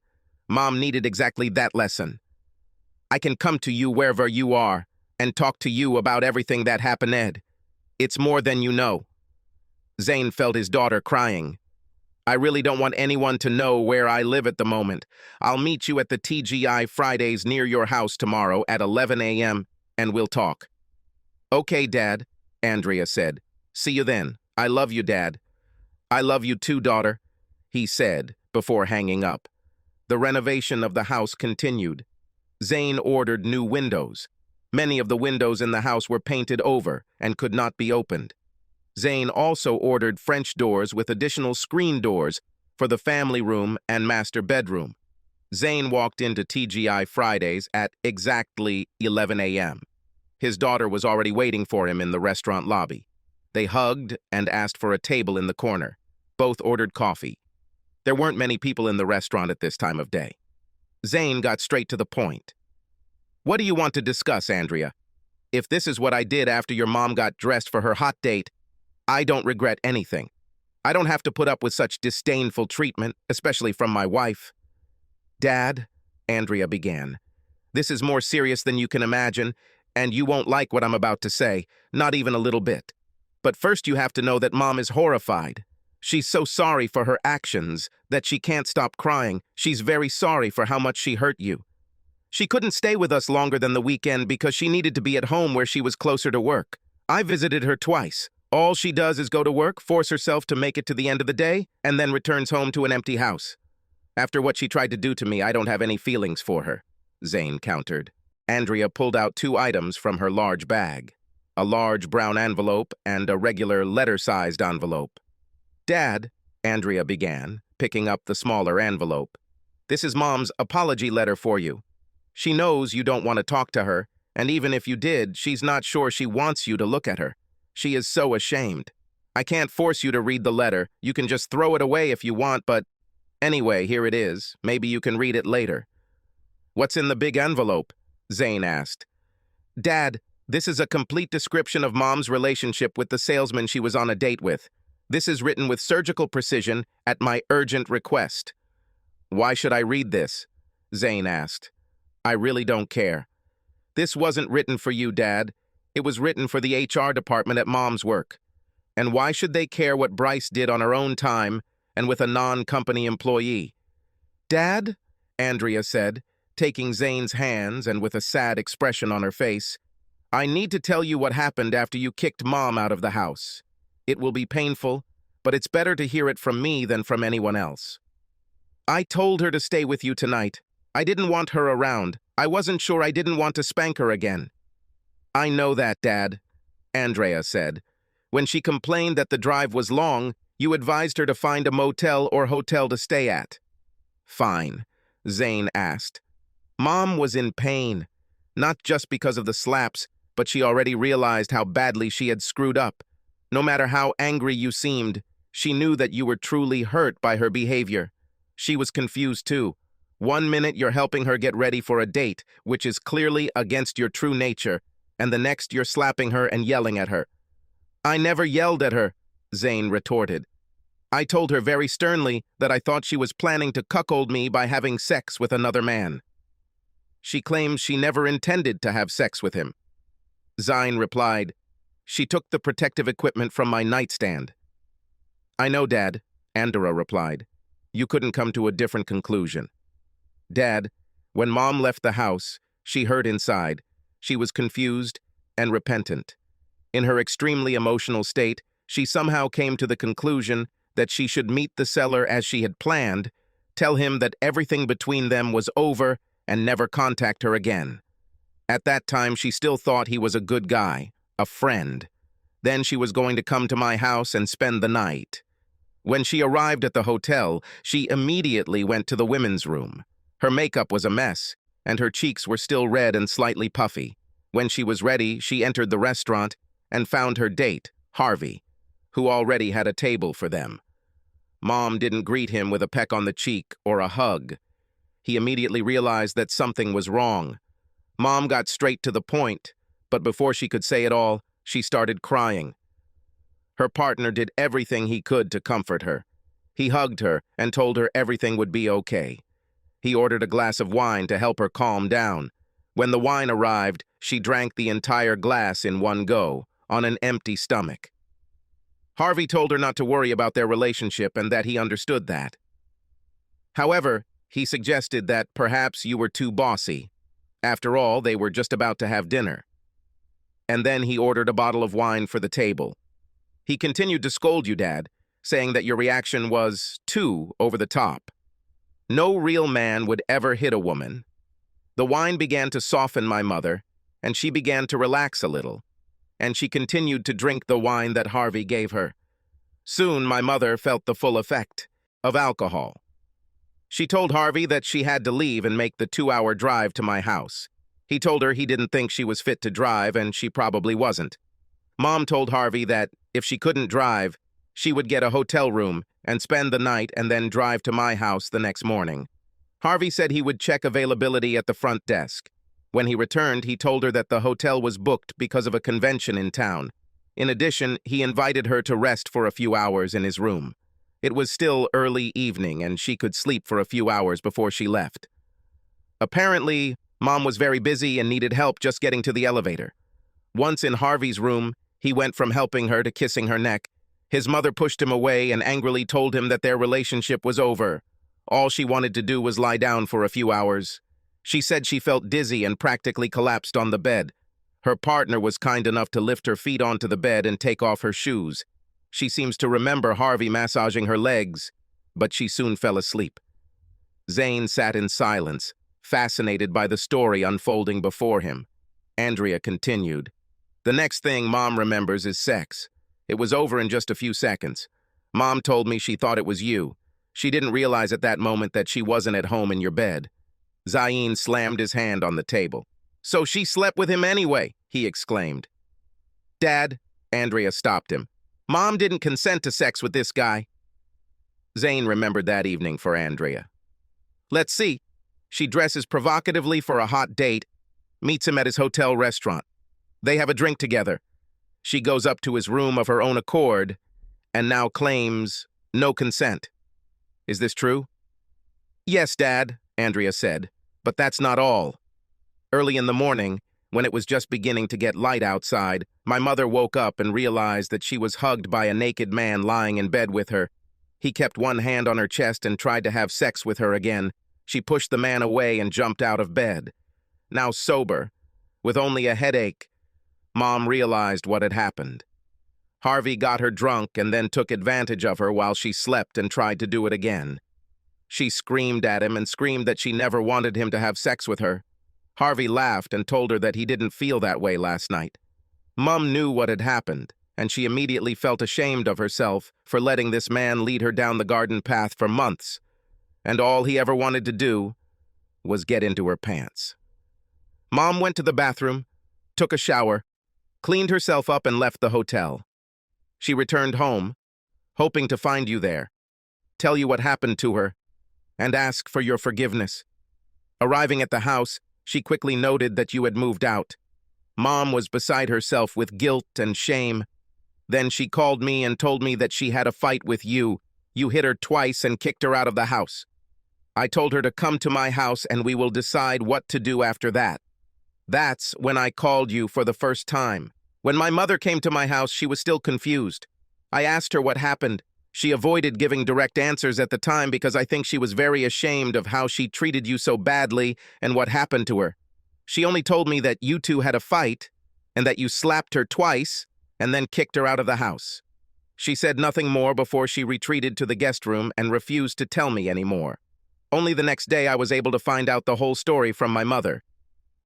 Mom needed exactly that lesson. I can come to you wherever you are and talk to you about everything that happened, Ed. It's more than you know." Zane felt his daughter crying. "I really don't want anyone to know where I live at the moment. I'll meet you at the TGI Fridays near your house tomorrow at 11 a.m. and we'll talk." "Okay, Dad," Andrea said. "See you then. I love you, Dad." "I love you too, daughter," he said before hanging up. The renovation of the house continued. Zane ordered new windows. Many of the windows in the house were painted over and could not be opened. Zane also ordered French doors with additional screen doors for the family room and master bedroom. Zane walked into TGI Fridays at exactly 11 a.m. His daughter was already waiting for him in the restaurant lobby. They hugged and asked for a table in the corner. Both ordered coffee. There weren't many people in the restaurant at this time of day. Zane got straight to the point. "What do you want to discuss, Andrea? If this is what I did after your mom got dressed for her hot date, I don't regret anything. I don't have to put up with such disdainful treatment, especially from my wife." "Dad," Andrea began, "this is more serious than you can imagine, and you won't like what I'm about to say, not even a little bit. But first you have to know that Mom is horrified. She's so sorry for her actions that she can't stop crying. She's very sorry for how much she hurt you. She couldn't stay with us longer than the weekend because she needed to be at home where she was closer to work. I visited her twice. All she does is go to work, force herself to make it to the end of the day, and then returns home to an empty house. After what she tried to do to me, I don't have any feelings for her," Zane countered. Andrea pulled out 2 items from her large bag, a large brown envelope and a regular letter-sized envelope. "Dad," Andrea began, picking up the smaller envelope, "this is Mom's apology letter for you. She knows you don't want to talk to her, and even if you did, she's not sure she wants you to look at her. She is so ashamed. I can't force you to read the letter. You can just throw it away if you want, but anyway, here it is. Maybe you can read it later." "What's in the big envelope?" Zane asked. "Dad, this is a complete description of Mom's relationship with the salesman she was on a date with. This is written with surgical precision at my urgent request." "Why should I read this?" Zane asked. "I really don't care. This wasn't written for you, Dad. It was written for the HR department at Mom's work. And why should they care what Bryce did on her own time and with a non-company employee?" "Dad," Andrea said, taking Zane's hands and with a sad expression on her face, "I need to tell you what happened after you kicked Mom out of the house. It will be painful, but it's better to hear it from me than from anyone else. I told her to stay with you tonight. I didn't want her around. I wasn't sure I didn't want to spank her again." "I know that, Dad," Andrea said. "When she complained that the drive was long, you advised her to find a motel or hotel to stay at." "Fine," Zane asked. "Mom was in pain, not just because of the slaps, but she already realized how badly she had screwed up. No matter how angry you seemed, she knew that you were truly hurt by her behavior. She was confused too. One minute you're helping her get ready for a date, which is clearly against your true nature, and the next you're slapping her and yelling at her." "I never yelled at her," Zane retorted. "I told her very sternly that I thought she was planning to cuckold me by having sex with another man." "She claims she never intended to have sex with him." Zane replied, "She took the protective equipment from my nightstand." "I know, Dad," Andrea replied. "You couldn't come to a different conclusion." "Dad, when Mom left the house, she hurt inside. She was confused and repentant. In her extremely emotional state, she somehow came to the conclusion that she should meet the seller as she had planned, tell him that everything between them was over, and never contact her again. At that time, she still thought he was a good guy, a friend. Then she was going to come to my house and spend the night. When she arrived at the hotel, she immediately went to the women's room. Her makeup was a mess, and her cheeks were still red and slightly puffy. When she was ready, she entered the restaurant and found her date, Harvey, who already had a table for them. Mom didn't greet him with a peck on the cheek or a hug. He immediately realized that something was wrong. Mom got straight to the point, but before she could say it all, she started crying. Her partner did everything he could to comfort her. He hugged her and told her everything would be okay. He ordered a glass of wine to help her calm down. When the wine arrived, she drank the entire glass in one go, on an empty stomach. Harvey told her not to worry about their relationship and that he understood that. However, he suggested that perhaps you were too bossy. After all, they were just about to have dinner. and then he ordered a bottle of wine for the table. He continued to scold you, Dad, saying that your reaction was too over the top. No real man would ever hit a woman. The wine began to soften my mother, and she began to relax a little, and she continued to drink the wine that Harvey gave her. Soon my mother felt the full effect of alcohol. She told Harvey that she had to leave and make the 2-hour drive to my house. He told her he didn't think she was fit to drive, and she probably wasn't. Mom told Harvey that if she couldn't drive, she would get a hotel room and spend the night and then drive to my house the next morning. Harvey said he would check availability at the front desk. When he returned, he told her that the hotel was booked because of a convention in town. In addition, he invited her to rest for a few hours in his room. It was still early evening, and she could sleep for a few hours before she left. Apparently, Mom was very busy and needed help just getting to the elevator. Once in Harvey's room, he went from helping her to kissing her neck. His mother pushed him away and angrily told him that their relationship was over. All she wanted to do was lie down for a few hours. She said she felt dizzy and practically collapsed on the bed. Her partner was kind enough to lift her feet onto the bed and take off her shoes. She seems to remember Harvey massaging her legs, but she soon fell asleep. Zane sat in silence, fascinated by the story unfolding before him. Andrea continued. The next thing Mom remembers is sex. It was over in just a few seconds. Mom told me she thought it was you. She didn't realize at that moment that she wasn't at home in your bed. Zane slammed his hand on the table. So she slept with him anyway, he exclaimed. Dad, Andrea stopped him. Mom didn't consent to sex with this guy. Zane remembered that evening for Andrea. Let's see. She dresses provocatively for a hot date, meets him at his hotel restaurant. They have a drink together. She goes up to his room of her own accord and now claims no consent. Is this true? Yes, Dad, Andrea said, but that's not all. Early in the morning, when it was just beginning to get light outside, my mother woke up and realized that she was hugged by a naked man lying in bed with her. He kept one hand on her chest and tried to have sex with her again. She pushed the man away and jumped out of bed. Now sober, with only a headache, Mom realized what had happened. Harvey got her drunk and then took advantage of her while she slept and tried to do it again. She screamed at him and screamed that she never wanted him to have sex with her. Harvey laughed and told her that he didn't feel that way last night. Mom knew what had happened, and she immediately felt ashamed of herself for letting this man lead her down the garden path for months, and all he ever wanted to do was get into her pants. Mom went to the bathroom, took a shower, cleaned herself up and left the hotel. She returned home, hoping to find you there, tell you what happened to her, and ask for your forgiveness. Arriving at the house, she quickly noted that you had moved out. Mom was beside herself with guilt and shame. Then she called me and told me that she had a fight with you. You hit her twice and kicked her out of the house. I told her to come to my house and we will decide what to do after that. That's when I called you for the first time. When my mother came to my house, she was still confused. I asked her what happened. She avoided giving direct answers at the time because I think she was very ashamed of how she treated you so badly and what happened to her. She only told me that you two had a fight and that you slapped her twice and then kicked her out of the house. She said nothing more before she retreated to the guest room and refused to tell me anymore. Only the next day I was able to find out the whole story from my mother.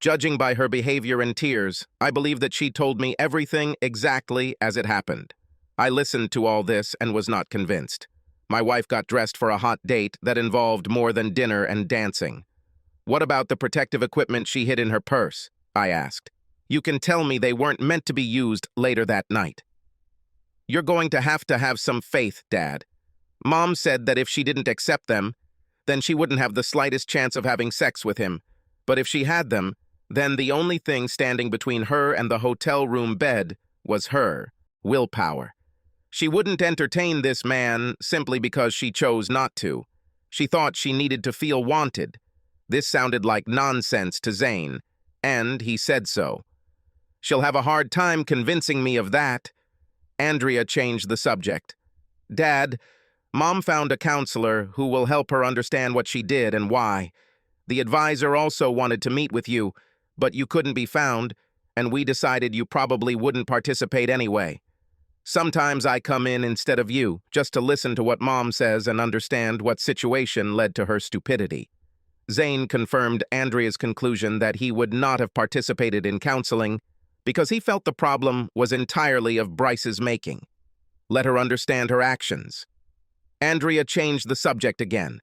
Judging by her behavior and tears, I believe that she told me everything exactly as it happened. I listened to all this and was not convinced. My wife got dressed for a hot date that involved more than dinner and dancing. What about the protective equipment she hid in her purse? I asked. You can tell me they weren't meant to be used later that night. You're going to have some faith, Dad. Mom said that if she didn't accept them, then she wouldn't have the slightest chance of having sex with him. But if she had them, then the only thing standing between her and the hotel room bed was her willpower. She wouldn't entertain this man simply because she chose not to. She thought she needed to feel wanted. This sounded like nonsense to Zane, and he said so. She'll have a hard time convincing me of that. Andrea changed the subject. Dad, Mom found a counselor who will help her understand what she did and why. The advisor also wanted to meet with you, but you couldn't be found, and we decided you probably wouldn't participate anyway. Sometimes I come in instead of you, just to listen to what Mom says and understand what situation led to her stupidity. Zane confirmed Andrea's conclusion that he would not have participated in counseling because he felt the problem was entirely of Bryce's making. Let her understand her actions. Andrea changed the subject again.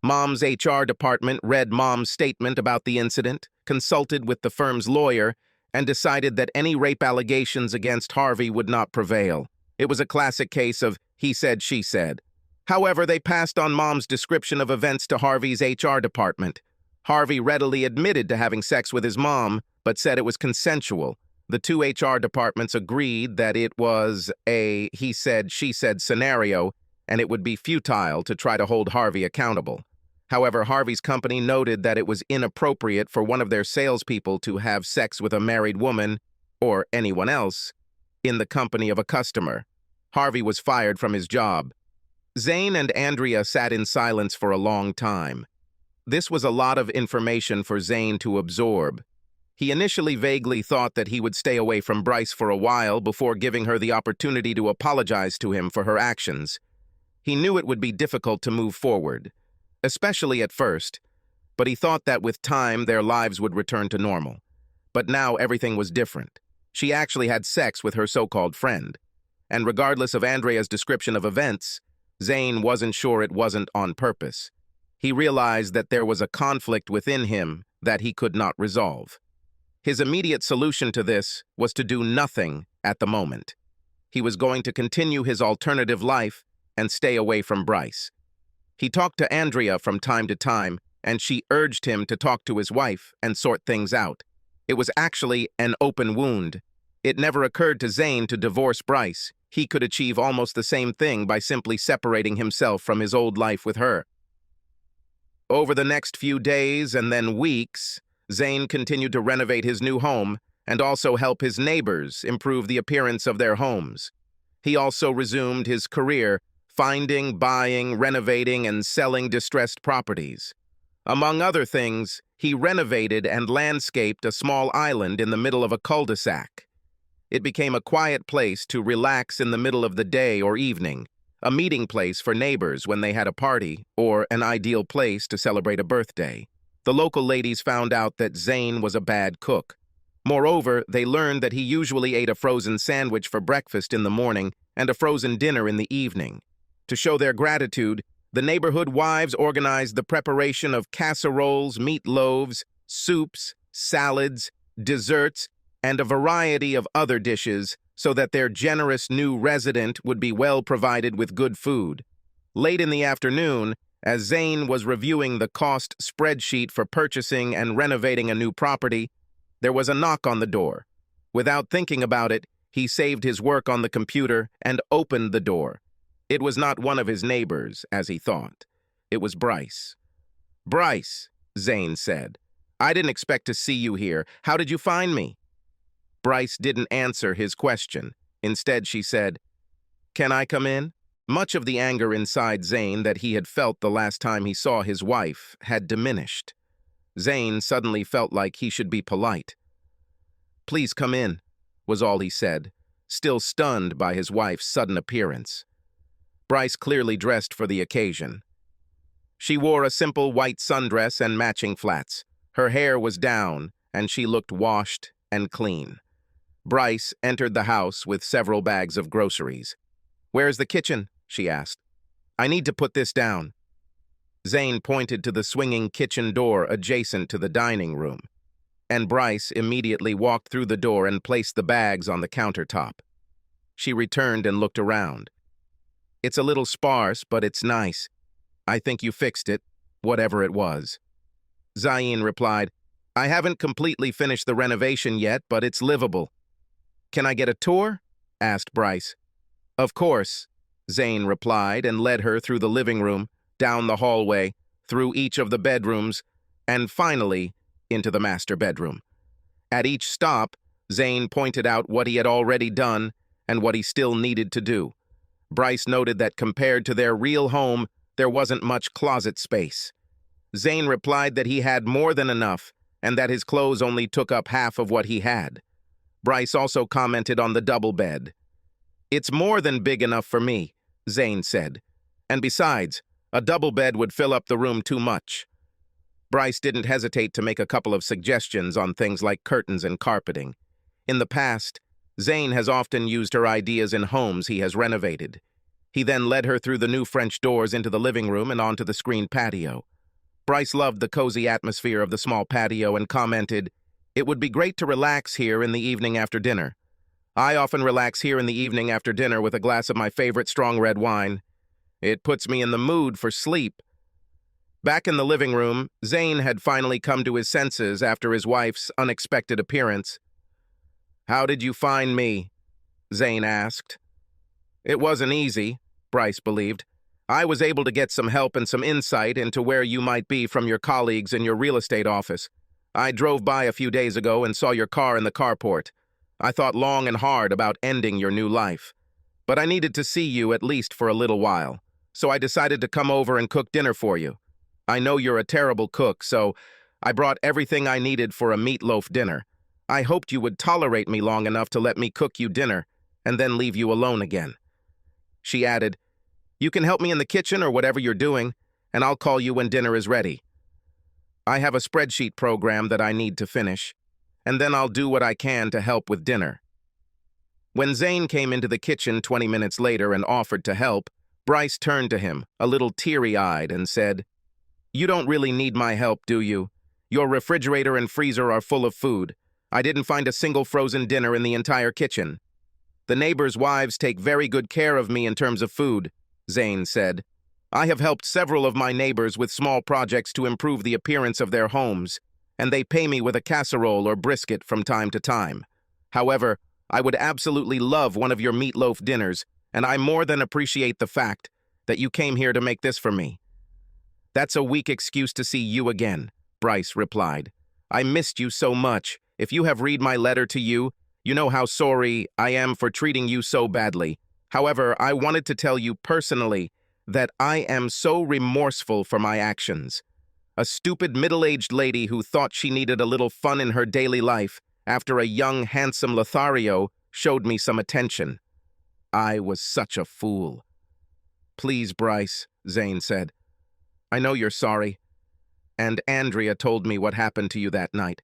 Mom's HR department read Mom's statement about the incident, consulted with the firm's lawyer, and decided that any rape allegations against Harvey would not prevail. It was a classic case of he said, she said. However, they passed on Mom's description of events to Harvey's HR department. Harvey readily admitted to having sex with his mom, but said it was consensual. The two HR departments agreed that it was a he said, she said scenario, and it would be futile to try to hold Harvey accountable. However, Harvey's company noted that it was inappropriate for one of their salespeople to have sex with a married woman, or anyone else, in the company of a customer. Harvey was fired from his job. Zane and Andrea sat in silence for a long time. This was a lot of information for Zane to absorb. He initially vaguely thought that he would stay away from Bryce for a while before giving her the opportunity to apologize to him for her actions. He knew it would be difficult to move forward, especially at first, but he thought that with time their lives would return to normal. But now everything was different. She actually had sex with her so-called friend. And regardless of Andrea's description of events, Zane wasn't sure it wasn't on purpose. He realized that there was a conflict within him that he could not resolve. His immediate solution to this was to do nothing at the moment. He was going to continue his alternative life and stay away from Bryce. He talked to Andrea from time to time, and she urged him to talk to his wife and sort things out. It was actually an open wound. It never occurred to Zane to divorce Bryce. He could achieve almost the same thing by simply separating himself from his old life with her. Over the next few days and then weeks, Zane continued to renovate his new home and also help his neighbors improve the appearance of their homes. He also resumed his career, finding, buying, renovating, and selling distressed properties. Among other things, he renovated and landscaped a small island in the middle of a cul-de-sac. It became a quiet place to relax in the middle of the day or evening, a meeting place for neighbors when they had a party, or an ideal place to celebrate a birthday. The local ladies found out that Zane was a bad cook. Moreover, they learned that he usually ate a frozen sandwich for breakfast in the morning and a frozen dinner in the evening. To show their gratitude, the neighborhood wives organized the preparation of casseroles, meatloaves, soups, salads, desserts, and a variety of other dishes so that their generous new resident would be well provided with good food. Late in the afternoon, as Zane was reviewing the cost spreadsheet for purchasing and renovating a new property, there was a knock on the door. Without thinking about it, he saved his work on the computer and opened the door. It was not one of his neighbors, as he thought. It was Bryce. "Bryce," Zane said, "I didn't expect to see you here. How did you find me?" Bryce didn't answer his question. Instead, she said, "Can I come in?" Much of the anger inside Zane that he had felt the last time he saw his wife had diminished. Zane suddenly felt like he should be polite. "Please come in," was all he said, still stunned by his wife's sudden appearance. Bryce clearly dressed for the occasion. She wore a simple white sundress and matching flats. Her hair was down, and she looked washed and clean. Bryce entered the house with several bags of groceries. "Where's the kitchen?" she asked. "I need to put this down." Zane pointed to the swinging kitchen door adjacent to the dining room, and Bryce immediately walked through the door and placed the bags on the countertop. She returned and looked around. "It's a little sparse, but it's nice. I think you fixed it, whatever it was." Zane replied, "I haven't completely finished the renovation yet, but it's livable." "Can I get a tour?" asked Bryce. "Of course," Zane replied and led her through the living room, down the hallway, through each of the bedrooms, and finally into the master bedroom. At each stop, Zane pointed out what he had already done and what he still needed to do. Bryce noted that compared to their real home, there wasn't much closet space. Zane replied that he had more than enough and that his clothes only took up half of what he had. Bryce also commented on the double bed. "It's more than big enough for me," Zane said. "And besides, a double bed would fill up the room too much." Bryce didn't hesitate to make a couple of suggestions on things like curtains and carpeting. In the past, Zane has often used her ideas in homes he has renovated. He then led her through the new French doors into the living room and onto the screened patio. Bryce loved the cozy atmosphere of the small patio and commented, "It would be great to relax here in the evening after dinner. I often relax here in the evening after dinner with a glass of my favorite strong red wine. It puts me in the mood for sleep." Back in the living room, Zane had finally come to his senses after his wife's unexpected appearance. "How did you find me?" Zane asked. "It wasn't easy," Bryce believed. "I was able to get some help and some insight into where you might be from your colleagues in your real estate office. I drove by a few days ago and saw your car in the carport. I thought long and hard about ending your new life. But I needed to see you at least for a little while, so I decided to come over and cook dinner for you. I know you're a terrible cook, so I brought everything I needed for a meatloaf dinner. I hoped you would tolerate me long enough to let me cook you dinner, and then leave you alone again." She added, "You can help me in the kitchen or whatever you're doing, and I'll call you when dinner is ready. I have a spreadsheet program that I need to finish, and then I'll do what I can to help with dinner." When Zane came into the kitchen 20 minutes later and offered to help, Bryce turned to him, a little teary-eyed, and said, "You don't really need my help, do you? Your refrigerator and freezer are full of food. I didn't find a single frozen dinner in the entire kitchen." "The neighbors' wives take very good care of me in terms of food," Zane said. "I have helped several of my neighbors with small projects to improve the appearance of their homes, and they pay me with a casserole or brisket from time to time. However, I would absolutely love one of your meatloaf dinners, and I more than appreciate the fact that you came here to make this for me." "That's a weak excuse to see you again," Bryce replied. "I missed you so much. If you have read my letter to you, you know how sorry I am for treating you so badly. However, I wanted to tell you personally that I am so remorseful for my actions. A stupid middle-aged lady who thought she needed a little fun in her daily life after a young, handsome Lothario showed me some attention. I was such a fool." "Please, Bryce," Zane said. "I know you're sorry. And Andrea told me what happened to you that night.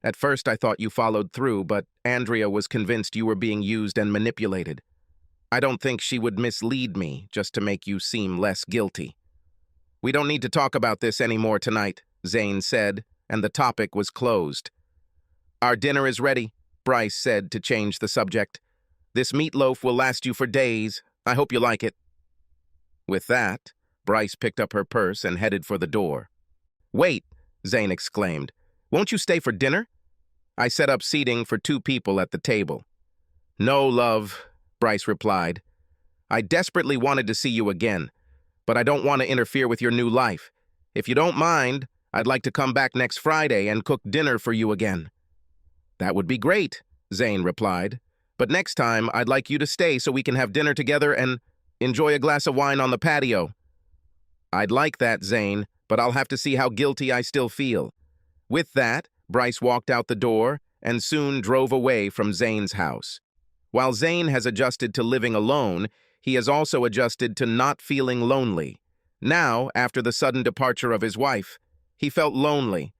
At first I thought you followed through, but Andrea was convinced you were being used and manipulated. I don't think she would mislead me just to make you seem less guilty." "We don't need to talk about this anymore tonight," Zane said, and the topic was closed. "Our dinner is ready," Bryce said to change the subject. "This meatloaf will last you for days. I hope you like it." With that, Bryce picked up her purse and headed for the door. "Wait," Zane exclaimed. "Won't you stay for dinner?" "I set up seating for 2 people at the table." "No, love," Bryce replied. "I desperately wanted to see you again, but I don't want to interfere with your new life. If you don't mind, I'd like to come back next Friday and cook dinner for you again." "That would be great," Zane replied. "But next time, I'd like you to stay so we can have dinner together and enjoy a glass of wine on the patio." "I'd like that, Zane, but I'll have to see how guilty I still feel." With that, Bryce walked out the door and soon drove away from Zane's house. While Zane has adjusted to living alone, he has also adjusted to not feeling lonely. Now, after the sudden departure of his wife, he felt lonely.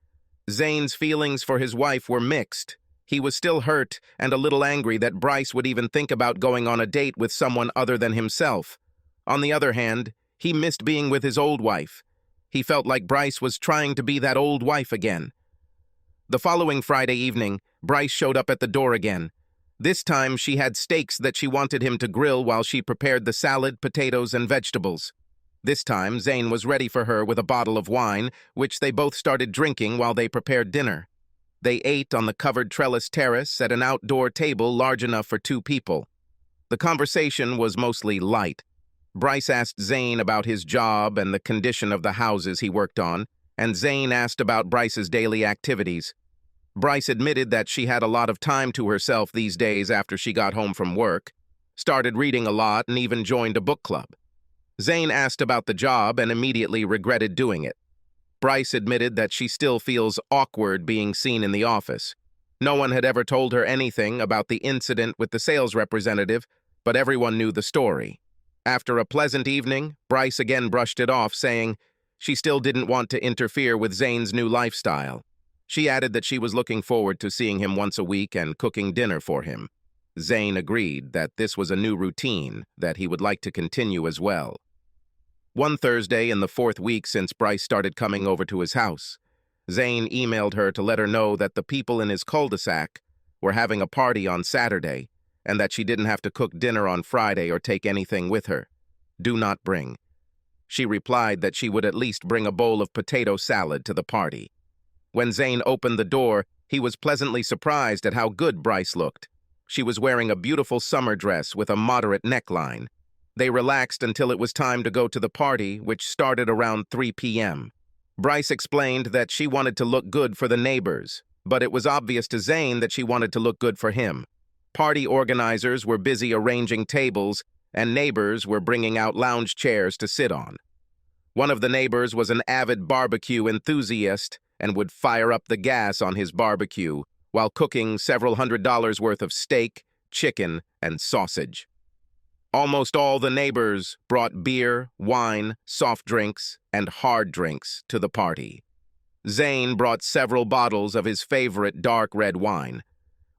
Zane's feelings for his wife were mixed. He was still hurt and a little angry that Bryce would even think about going on a date with someone other than himself. On the other hand, he missed being with his old wife. He felt like Bryce was trying to be that old wife again. The following Friday evening, Bryce showed up at the door again. This time, she had steaks that she wanted him to grill while she prepared the salad, potatoes, and vegetables. This time, Zane was ready for her with a bottle of wine, which they both started drinking while they prepared dinner. They ate on the covered trellis terrace at an outdoor table large enough for 2 people. The conversation was mostly light. Bryce asked Zane about his job and the condition of the houses he worked on, and Zane asked about Bryce's daily activities. Bryce admitted that she had a lot of time to herself these days after she got home from work, started reading a lot, and even joined a book club. Zane asked about the job and immediately regretted doing it. Bryce admitted that she still feels awkward being seen in the office. No one had ever told her anything about the incident with the sales representative, but everyone knew the story. After a pleasant evening, Bryce again brushed it off, saying she still didn't want to interfere with Zane's new lifestyle. She added that she was looking forward to seeing him once a week and cooking dinner for him. Zane agreed that this was a new routine that he would like to continue as well. One Thursday in the 4th week since Bryce started coming over to his house, Zane emailed her to let her know that the people in his cul-de-sac were having a party on Saturday and that she didn't have to cook dinner on Friday or take anything with her. Do not bring. She replied that she would at least bring a bowl of potato salad to the party. When Zane opened the door, he was pleasantly surprised at how good Bryce looked. She was wearing a beautiful summer dress with a moderate neckline. They relaxed until it was time to go to the party, which started around 3 p.m. Bryce explained that she wanted to look good for the neighbors, but it was obvious to Zane that she wanted to look good for him. Party organizers were busy arranging tables, and neighbors were bringing out lounge chairs to sit on. One of the neighbors was an avid barbecue enthusiast and would fire up the gas on his barbecue while cooking several $100s worth of steak, chicken, and sausage. Almost all the neighbors brought beer, wine, soft drinks, and hard drinks to the party. Zane brought several bottles of his favorite dark red wine.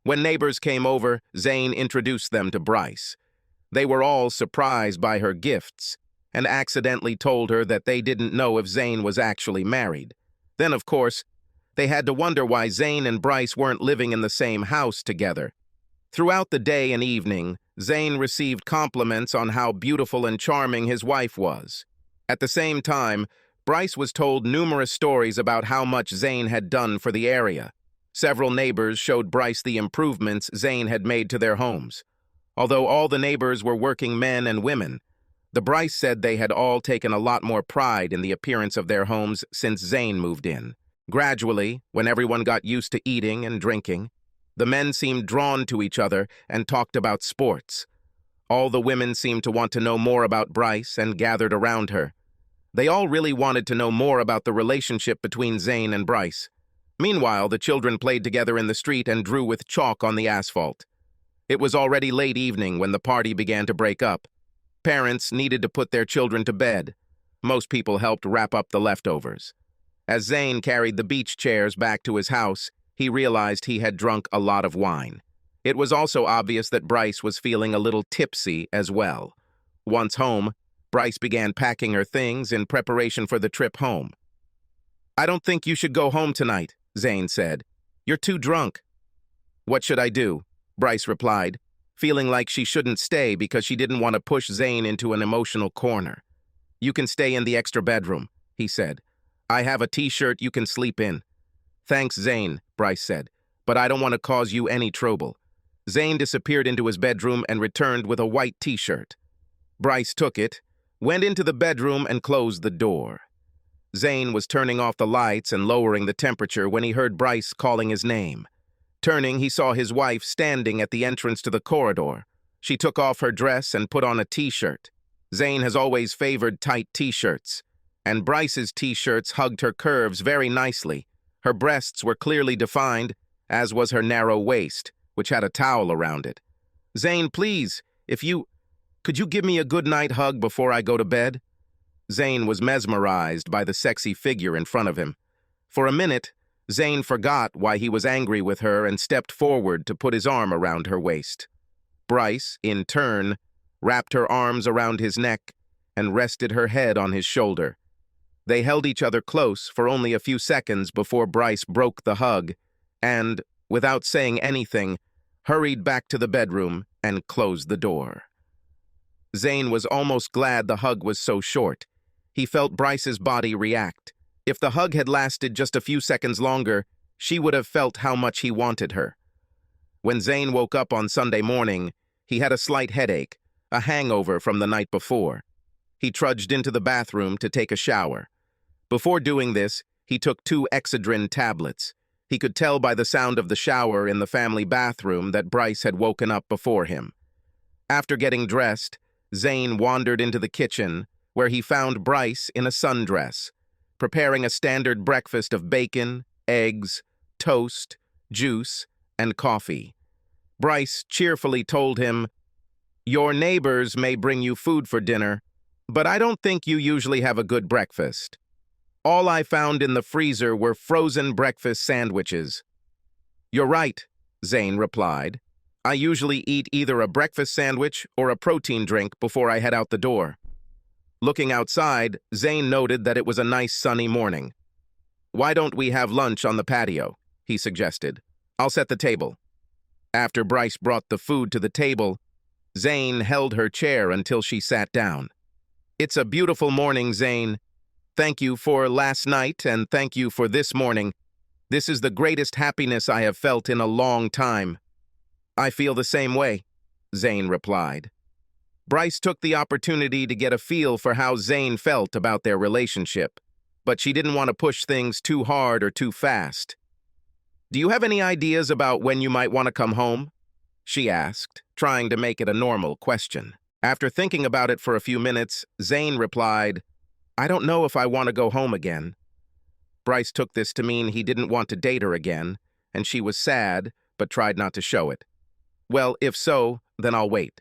When neighbors came over, Zane introduced them to Bryce. They were all surprised by her gifts and accidentally told her that they didn't know if Zane was actually married. Then, of course, they had to wonder why Zane and Bryce weren't living in the same house together. Throughout the day and evening, Zane received compliments on how beautiful and charming his wife was. At the same time, Bryce was told numerous stories about how much Zane had done for the area. Several neighbors showed Bryce the improvements Zane had made to their homes. Although all the neighbors were working men and women, the Bryce said they had all taken a lot more pride in the appearance of their homes since Zane moved in. Gradually, when everyone got used to eating and drinking, the men seemed drawn to each other and talked about sports. All the women seemed to want to know more about Bryce and gathered around her. They all really wanted to know more about the relationship between Zane and Bryce. Meanwhile, the children played together in the street and drew with chalk on the asphalt. It was already late evening when the party began to break up. Parents needed to put their children to bed. Most people helped wrap up the leftovers. As Zane carried the beach chairs back to his house, he realized he had drunk a lot of wine. It was also obvious that Bryce was feeling a little tipsy as well. Once home, Bryce began packing her things in preparation for the trip home. "I don't think you should go home tonight," Zane said. "You're too drunk." "What should I do?" Bryce replied, feeling like she shouldn't stay because she didn't want to push Zane into an emotional corner. "You can stay in the extra bedroom," he said. "I have a t-shirt you can sleep in." "Thanks, Zane," Bryce said, "but I don't want to cause you any trouble." Zane disappeared into his bedroom and returned with a white t-shirt. Bryce took it, went into the bedroom, and closed the door. Zane was turning off the lights and lowering the temperature when he heard Bryce calling his name. Turning, he saw his wife standing at the entrance to the corridor. She took off her dress and put on a t-shirt. Zane has always favored tight t-shirts, and Bryce's t-shirts hugged her curves very nicely. Her breasts were clearly defined, as was her narrow waist, which had a towel around it. "Zane, please, could you give me a good night hug before I go to bed?" Zane was mesmerized by the sexy figure in front of him. For a minute, Zane forgot why he was angry with her and stepped forward to put his arm around her waist. Bryce, in turn, wrapped her arms around his neck and rested her head on his shoulder. They held each other close for only a few seconds before Bryce broke the hug and, without saying anything, hurried back to the bedroom and closed the door. Zane was almost glad the hug was so short. He felt Bryce's body react. If the hug had lasted just a few seconds longer, she would have felt how much he wanted her. When Zane woke up on Sunday morning, he had a slight headache, a hangover from the night before. He trudged into the bathroom to take a shower. Before doing this, he took 2 Excedrin tablets. He could tell by the sound of the shower in the family bathroom that Bryce had woken up before him. After getting dressed, Zane wandered into the kitchen, where he found Bryce in a sundress, preparing a standard breakfast of bacon, eggs, toast, juice, and coffee. Bryce cheerfully told him, "Your neighbors may bring you food for dinner, but I don't think you usually have a good breakfast. All I found in the freezer were frozen breakfast sandwiches." "You're right," Zane replied. "I usually eat either a breakfast sandwich or a protein drink before I head out the door." Looking outside, Zane noted that it was a nice sunny morning. "Why don't we have lunch on the patio?" he suggested. "I'll set the table." After Bryce brought the food to the table, Zane held her chair until she sat down. "It's a beautiful morning, Zane. Thank you for last night and thank you for this morning. This is the greatest happiness I have felt in a long time." "I feel the same way," Zane replied. Bryce took the opportunity to get a feel for how Zane felt about their relationship, but she didn't want to push things too hard or too fast. "Do you have any ideas about when you might want to come home?" she asked, trying to make it a normal question. After thinking about it for a few minutes, Zane replied, "I don't know if I want to go home again." Bryce took this to mean he didn't want to date her again, and she was sad, but tried not to show it. "Well, if so, then I'll wait.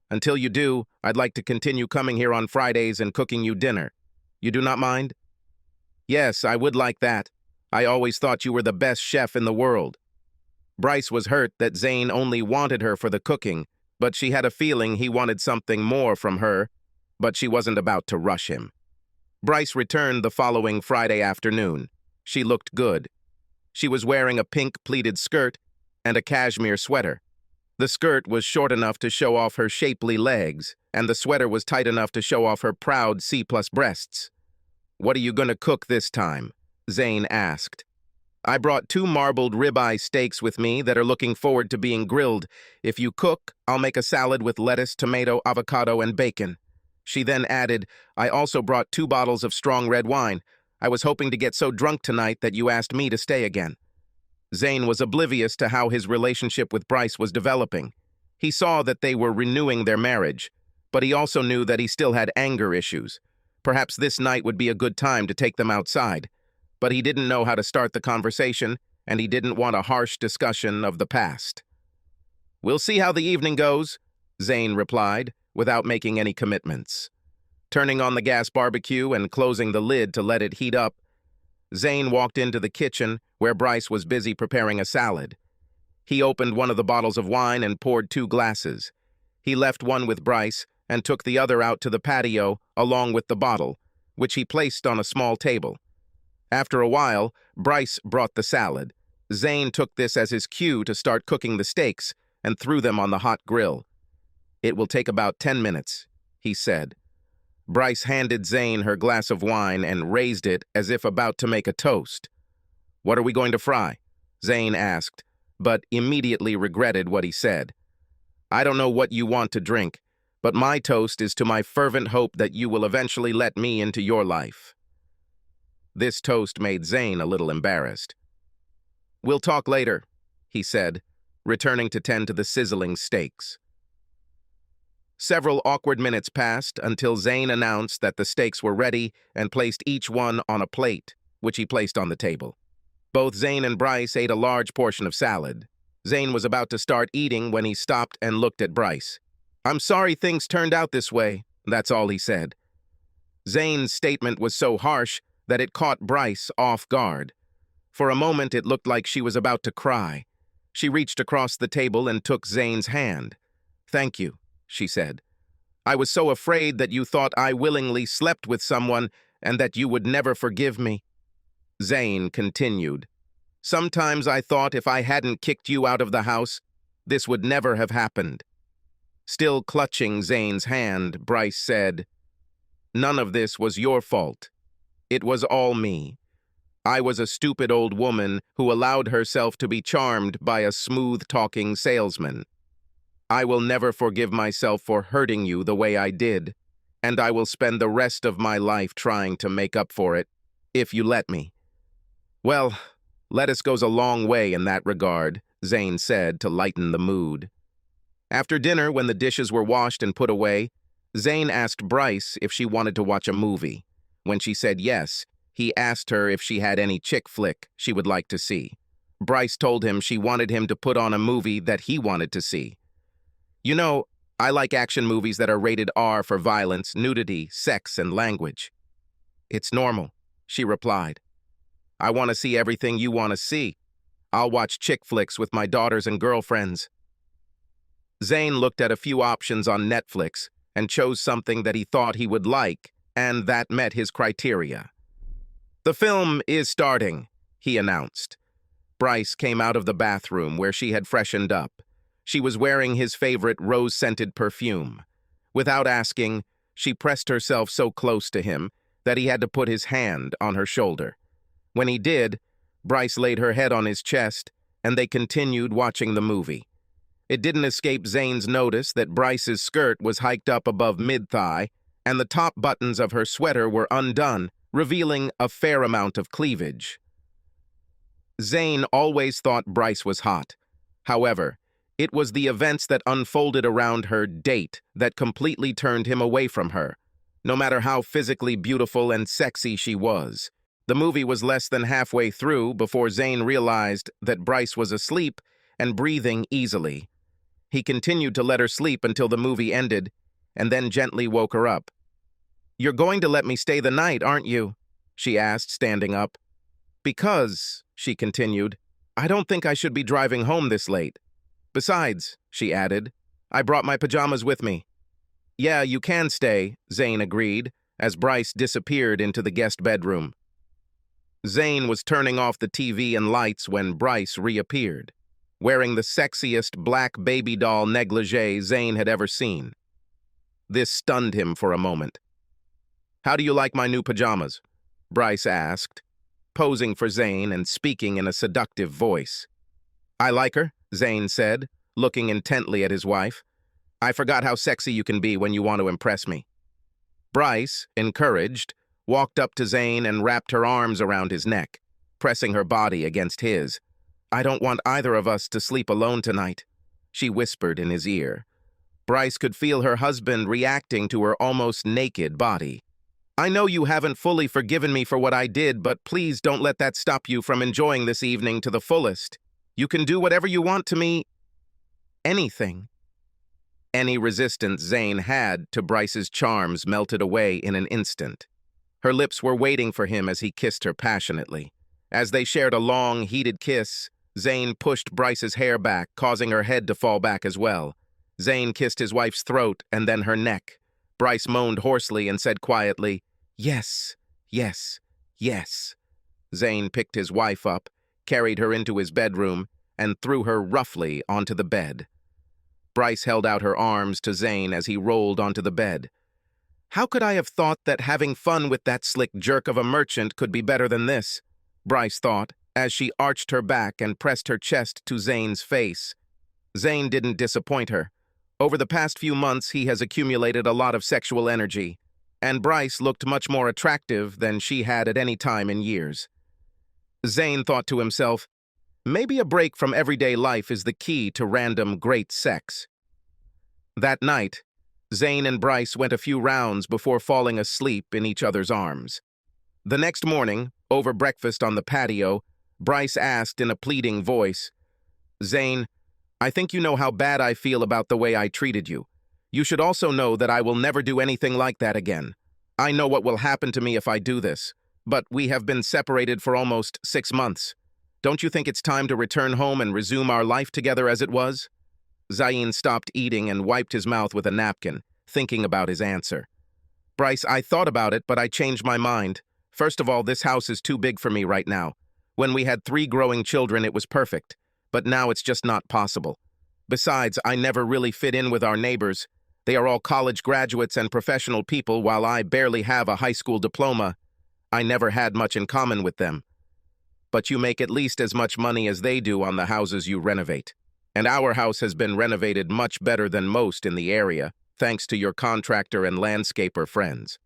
Until you do, I'd like to continue coming here on Fridays and cooking you dinner. You do not mind?" "Yes, I would like that. I always thought you were the best chef in the world." Bryce was hurt that Zane only wanted her for the cooking, but she had a feeling he wanted something more from her, but she wasn't about to rush him. Bryce returned the following Friday afternoon. She looked good. She was wearing a pink pleated skirt and a cashmere sweater. The skirt was short enough to show off her shapely legs, and the sweater was tight enough to show off her proud C-plus breasts. "What are you going to cook this time?" Zane asked. "I brought 2 marbled ribeye steaks with me that are looking forward to being grilled. If you cook, I'll make a salad with lettuce, tomato, avocado, and bacon." She then added, "I also brought 2 bottles of strong red wine. I was hoping to get so drunk tonight that you asked me to stay again." Zane was oblivious to how his relationship with Bryce was developing. He saw that they were renewing their marriage, but he also knew that he still had anger issues. Perhaps this night would be a good time to take them outside, but he didn't know how to start the conversation, and he didn't want a harsh discussion of the past. "We'll see how the evening goes," Zane replied, without making any commitments. Turning on the gas barbecue and closing the lid to let it heat up, Zane walked into the kitchen where Bryce was busy preparing a salad. He opened one of the bottles of wine and poured 2 glasses. He left one with Bryce and took the other out to the patio along with the bottle, which he placed on a small table. After a while, Bryce brought the salad. Zane took this as his cue to start cooking the steaks and threw them on the hot grill. "It will take about 10 minutes, he said. Bryce handed Zane her glass of wine and raised it as if about to make a toast. "What are we going to fry?" Zane asked, but immediately regretted what he said. "I don't know what you want to drink, but my toast is to my fervent hope that you will eventually let me into your life." This toast made Zane a little embarrassed. "We'll talk later," he said, returning to tend to the sizzling steaks. Several awkward minutes passed until Zane announced that the steaks were ready and placed each one on a plate, which he placed on the table. Both Zane and Bryce ate a large portion of salad. Zane was about to start eating when he stopped and looked at Bryce. "I'm sorry things turned out this way," that's all he said. Zane's statement was so harsh that it caught Bryce off guard. For a moment, it looked like she was about to cry. She reached across the table and took Zane's hand. "Thank you," she said. "I was so afraid that you thought I willingly slept with someone and that you would never forgive me." Zane continued, "Sometimes I thought if I hadn't kicked you out of the house, this would never have happened." Still clutching Zane's hand, Bryce said, "None of this was your fault. It was all me. I was a stupid old woman who allowed herself to be charmed by a smooth-talking salesman. I will never forgive myself for hurting you the way I did, and I will spend the rest of my life trying to make up for it, if you let me." "Well, lettuce goes a long way in that regard," Zane said to lighten the mood. After dinner, when the dishes were washed and put away, Zane asked Bryce if she wanted to watch a movie. When she said yes, he asked her if she had any chick flick she would like to see. Bryce told him she wanted him to put on a movie that he wanted to see. You know, I like action movies that are rated R for violence, nudity, sex, and language. It's normal, she replied. I want to see everything you want to see. I'll watch chick flicks with my daughters and girlfriends. Zane looked at a few options on Netflix and chose something that he thought he would like, and that met his criteria. The film is starting, he announced. Bryce came out of the bathroom where she had freshened up. She was wearing his favorite rose-scented perfume. Without asking, she pressed herself so close to him that he had to put his hand on her shoulder. When he did, Bryce laid her head on his chest, and they continued watching the movie. It didn't escape Zane's notice that Bryce's skirt was hiked up above mid-thigh, and the top buttons of her sweater were undone, revealing a fair amount of cleavage. Zane always thought Bryce was hot. However, it was the events that unfolded around her date that completely turned him away from her, no matter how physically beautiful and sexy she was. The movie was less than halfway through before Zane realized that Bryce was asleep and breathing easily. He continued to let her sleep until the movie ended, and then gently woke her up. "You're going to let me stay the night, aren't you?" she asked, standing up. "Because," she continued, "I don't think I should be driving home this late. Besides," she added, "I brought my pajamas with me." "Yeah, you can stay," Zane agreed, as Bryce disappeared into the guest bedroom. Zane was turning off the TV and lights when Bryce reappeared, wearing the sexiest black baby doll negligee Zane had ever seen. This stunned him for a moment. "How do you like my new pajamas?" Bryce asked, posing for Zane and speaking in a seductive voice. "I like her," Zane said, looking intently at his wife. "I forgot how sexy you can be when you want to impress me." Bryce, encouraged, walked up to Zane and wrapped her arms around his neck, pressing her body against his. "I don't want either of us to sleep alone tonight," she whispered in his ear. Bryce could feel her husband reacting to her almost naked body. "I know you haven't fully forgiven me for what I did, but please don't let that stop you from enjoying this evening to the fullest. You can do whatever you want to me. Anything." Any resistance Zane had to Bryce's charms melted away in an instant. Her lips were waiting for him as he kissed her passionately. As they shared a long, heated kiss, Zane pushed Bryce's hair back, causing her head to fall back as well. Zane kissed his wife's throat and then her neck. Bryce moaned hoarsely and said quietly, "Yes, yes, yes." Zane picked his wife up, carried her into his bedroom, and threw her roughly onto the bed. Bryce held out her arms to Zane as he rolled onto the bed. "How could I have thought that having fun with that slick jerk of a merchant could be better than this?" Bryce thought, as she arched her back and pressed her chest to Zane's face. Zane didn't disappoint her. Over the past few months, he has accumulated a lot of sexual energy, and Bryce looked much more attractive than she had at any time in years. Zane thought to himself, maybe a break from everyday life is the key to random great sex. That night, Zane and Bryce went a few rounds before falling asleep in each other's arms. The next morning, over breakfast on the patio, Bryce asked in a pleading voice, "Zane, I think you know how bad I feel about the way I treated you. You should also know that I will never do anything like that again. I know what will happen to me if I do this, but we have been separated for almost 6 months. Don't you think it's time to return home and resume our life together as it was?" Zane stopped eating and wiped his mouth with a napkin, thinking about his answer. "Bryce, I thought about it, but I changed my mind. First of all, this house is too big for me right now. When we had 3 growing children, it was perfect, but now it's just not possible. Besides, I never really fit in with our neighbors. They are all college graduates and professional people, while I barely have a high school diploma. I never had much in common with them. But you make at least as much money as they do on the houses you renovate. And our house has been renovated much better than most in the area, thanks to your contractor and landscaper friends.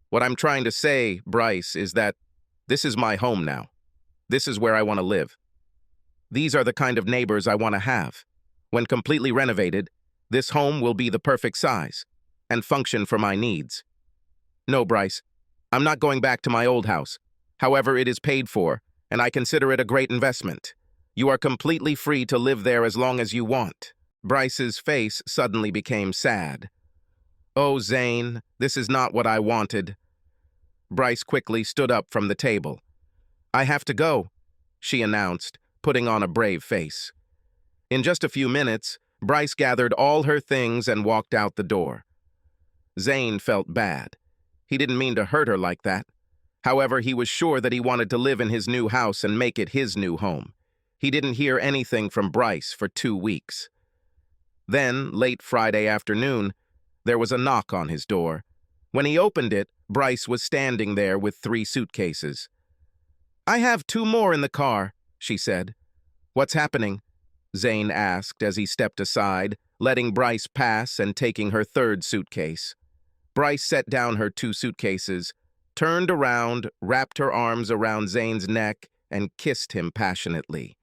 What I'm trying to say, Bryce, is that this is my home now. This is where I want to live. These are the kind of neighbors I want to have. When completely renovated, this home will be the perfect size and function for my needs. No, Bryce, I'm not going back to my old house. However, it is paid for, and I consider it a great investment. You are completely free to live there as long as you want. Bryce's face suddenly became sad. Oh, Zane, this is not what I wanted. Bryce quickly stood up from the table. I have to go, she announced, putting on a brave face. In just a few minutes, Bryce gathered all her things and walked out the door. Zane felt bad. He didn't mean to hurt her like that. However, he was sure that he wanted to live in his new house and make it his new home. He didn't hear anything from Bryce for 2 weeks. Then, late Friday afternoon, there was a knock on his door. When he opened it, Bryce was standing there with 3 suitcases. I have 2 more in the car, she said. What's happening? Zane asked as he stepped aside, letting Bryce pass and taking her 3rd suitcase. Bryce set down her 2 suitcases, turned around, wrapped her arms around Zane's neck, and kissed him passionately.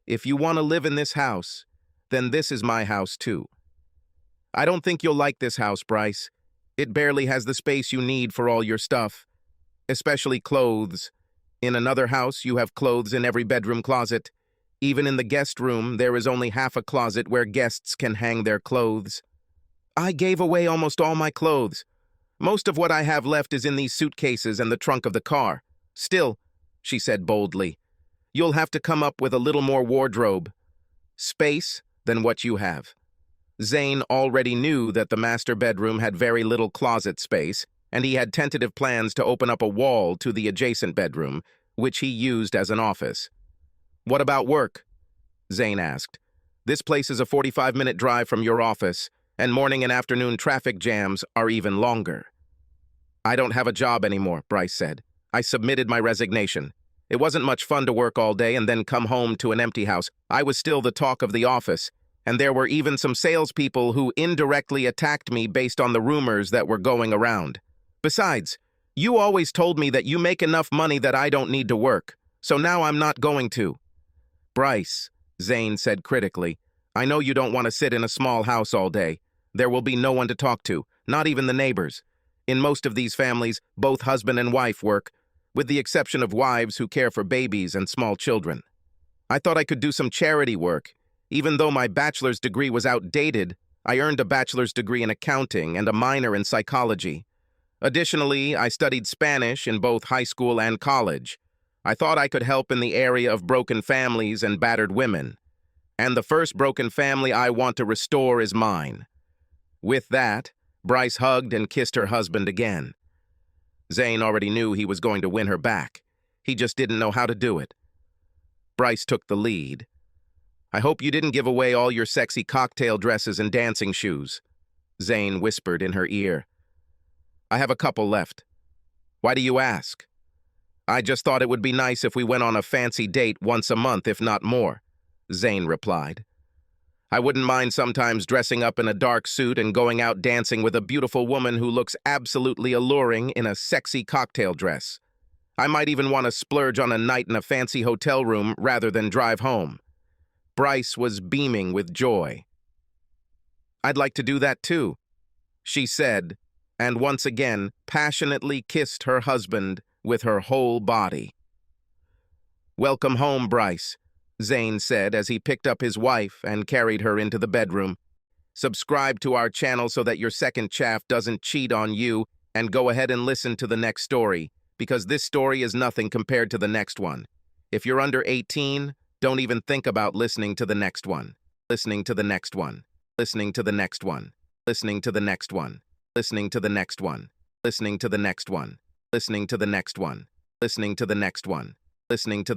If you want to live in this house, then this is my house too. I don't think you'll like this house, Bryce. It barely has the space you need for all your stuff, especially clothes. In another house, you have clothes in every bedroom closet. Even in the guest room, there is only half a closet where guests can hang their clothes. I gave away almost all my clothes. Most of what I have left is in these suitcases and the trunk of the car. Still, she said boldly, you'll have to come up with a little more wardrobe. Space than what you have. Zane already knew that the master bedroom had very little closet space, and he had tentative plans to open up a wall to the adjacent bedroom, which he used as an office. What about work? Zane asked. This place is a 45-minute drive from your office, and morning and afternoon traffic jams are even longer. I don't have a job anymore, Bryce said. I submitted my resignation. It wasn't much fun to work all day and then come home to an empty house. I was still the talk of the office, and there were even some salespeople who indirectly attacked me based on the rumors that were going around. Besides, you always told me that you make enough money that I don't need to work, so now I'm not going to. Bryce, Zane said critically, I know you don't want to sit in a small house all day. There will be no one to talk to, not even the neighbors. In most of these families, both husband and wife work, with the exception of wives who care for babies and small children. I thought I could do some charity work. Even though my bachelor's degree was outdated, I earned a bachelor's degree in accounting and a minor in psychology. Additionally, I studied Spanish in both high school and college. I thought I could help in the area of broken families and battered women. And the first broken family I want to restore is mine. With that, Bryce hugged and kissed her husband again. Zane already knew he was going to win her back. He just didn't know how to do it. Bryce took the lead. I hope you didn't give away all your sexy cocktail dresses and dancing shoes, Zane whispered in her ear. I have a couple left. Why do you ask? I just thought it would be nice if we went on a fancy date once a month, if not more, Zane replied. I wouldn't mind sometimes dressing up in a dark suit and going out dancing with a beautiful woman who looks absolutely alluring in a sexy cocktail dress. I might even want to splurge on a night in a fancy hotel room rather than drive home. Bryce was beaming with joy. I'd like to do that too, she said, and once again passionately kissed her husband with her whole body. Welcome home, Bryce, Zane said as he picked up his wife and carried her into the bedroom. Subscribe to our channel so that your second chaff doesn't cheat on you, and go ahead and listen to the next story, because this story is nothing compared to the next one. If you're under 18, don't even think about listening to the next one. Listening to the next one. Listening to the next one. Listening to the next one. Listening to the next one. Listening to the next one. Listening to the next one. Listening to the next one. Listening to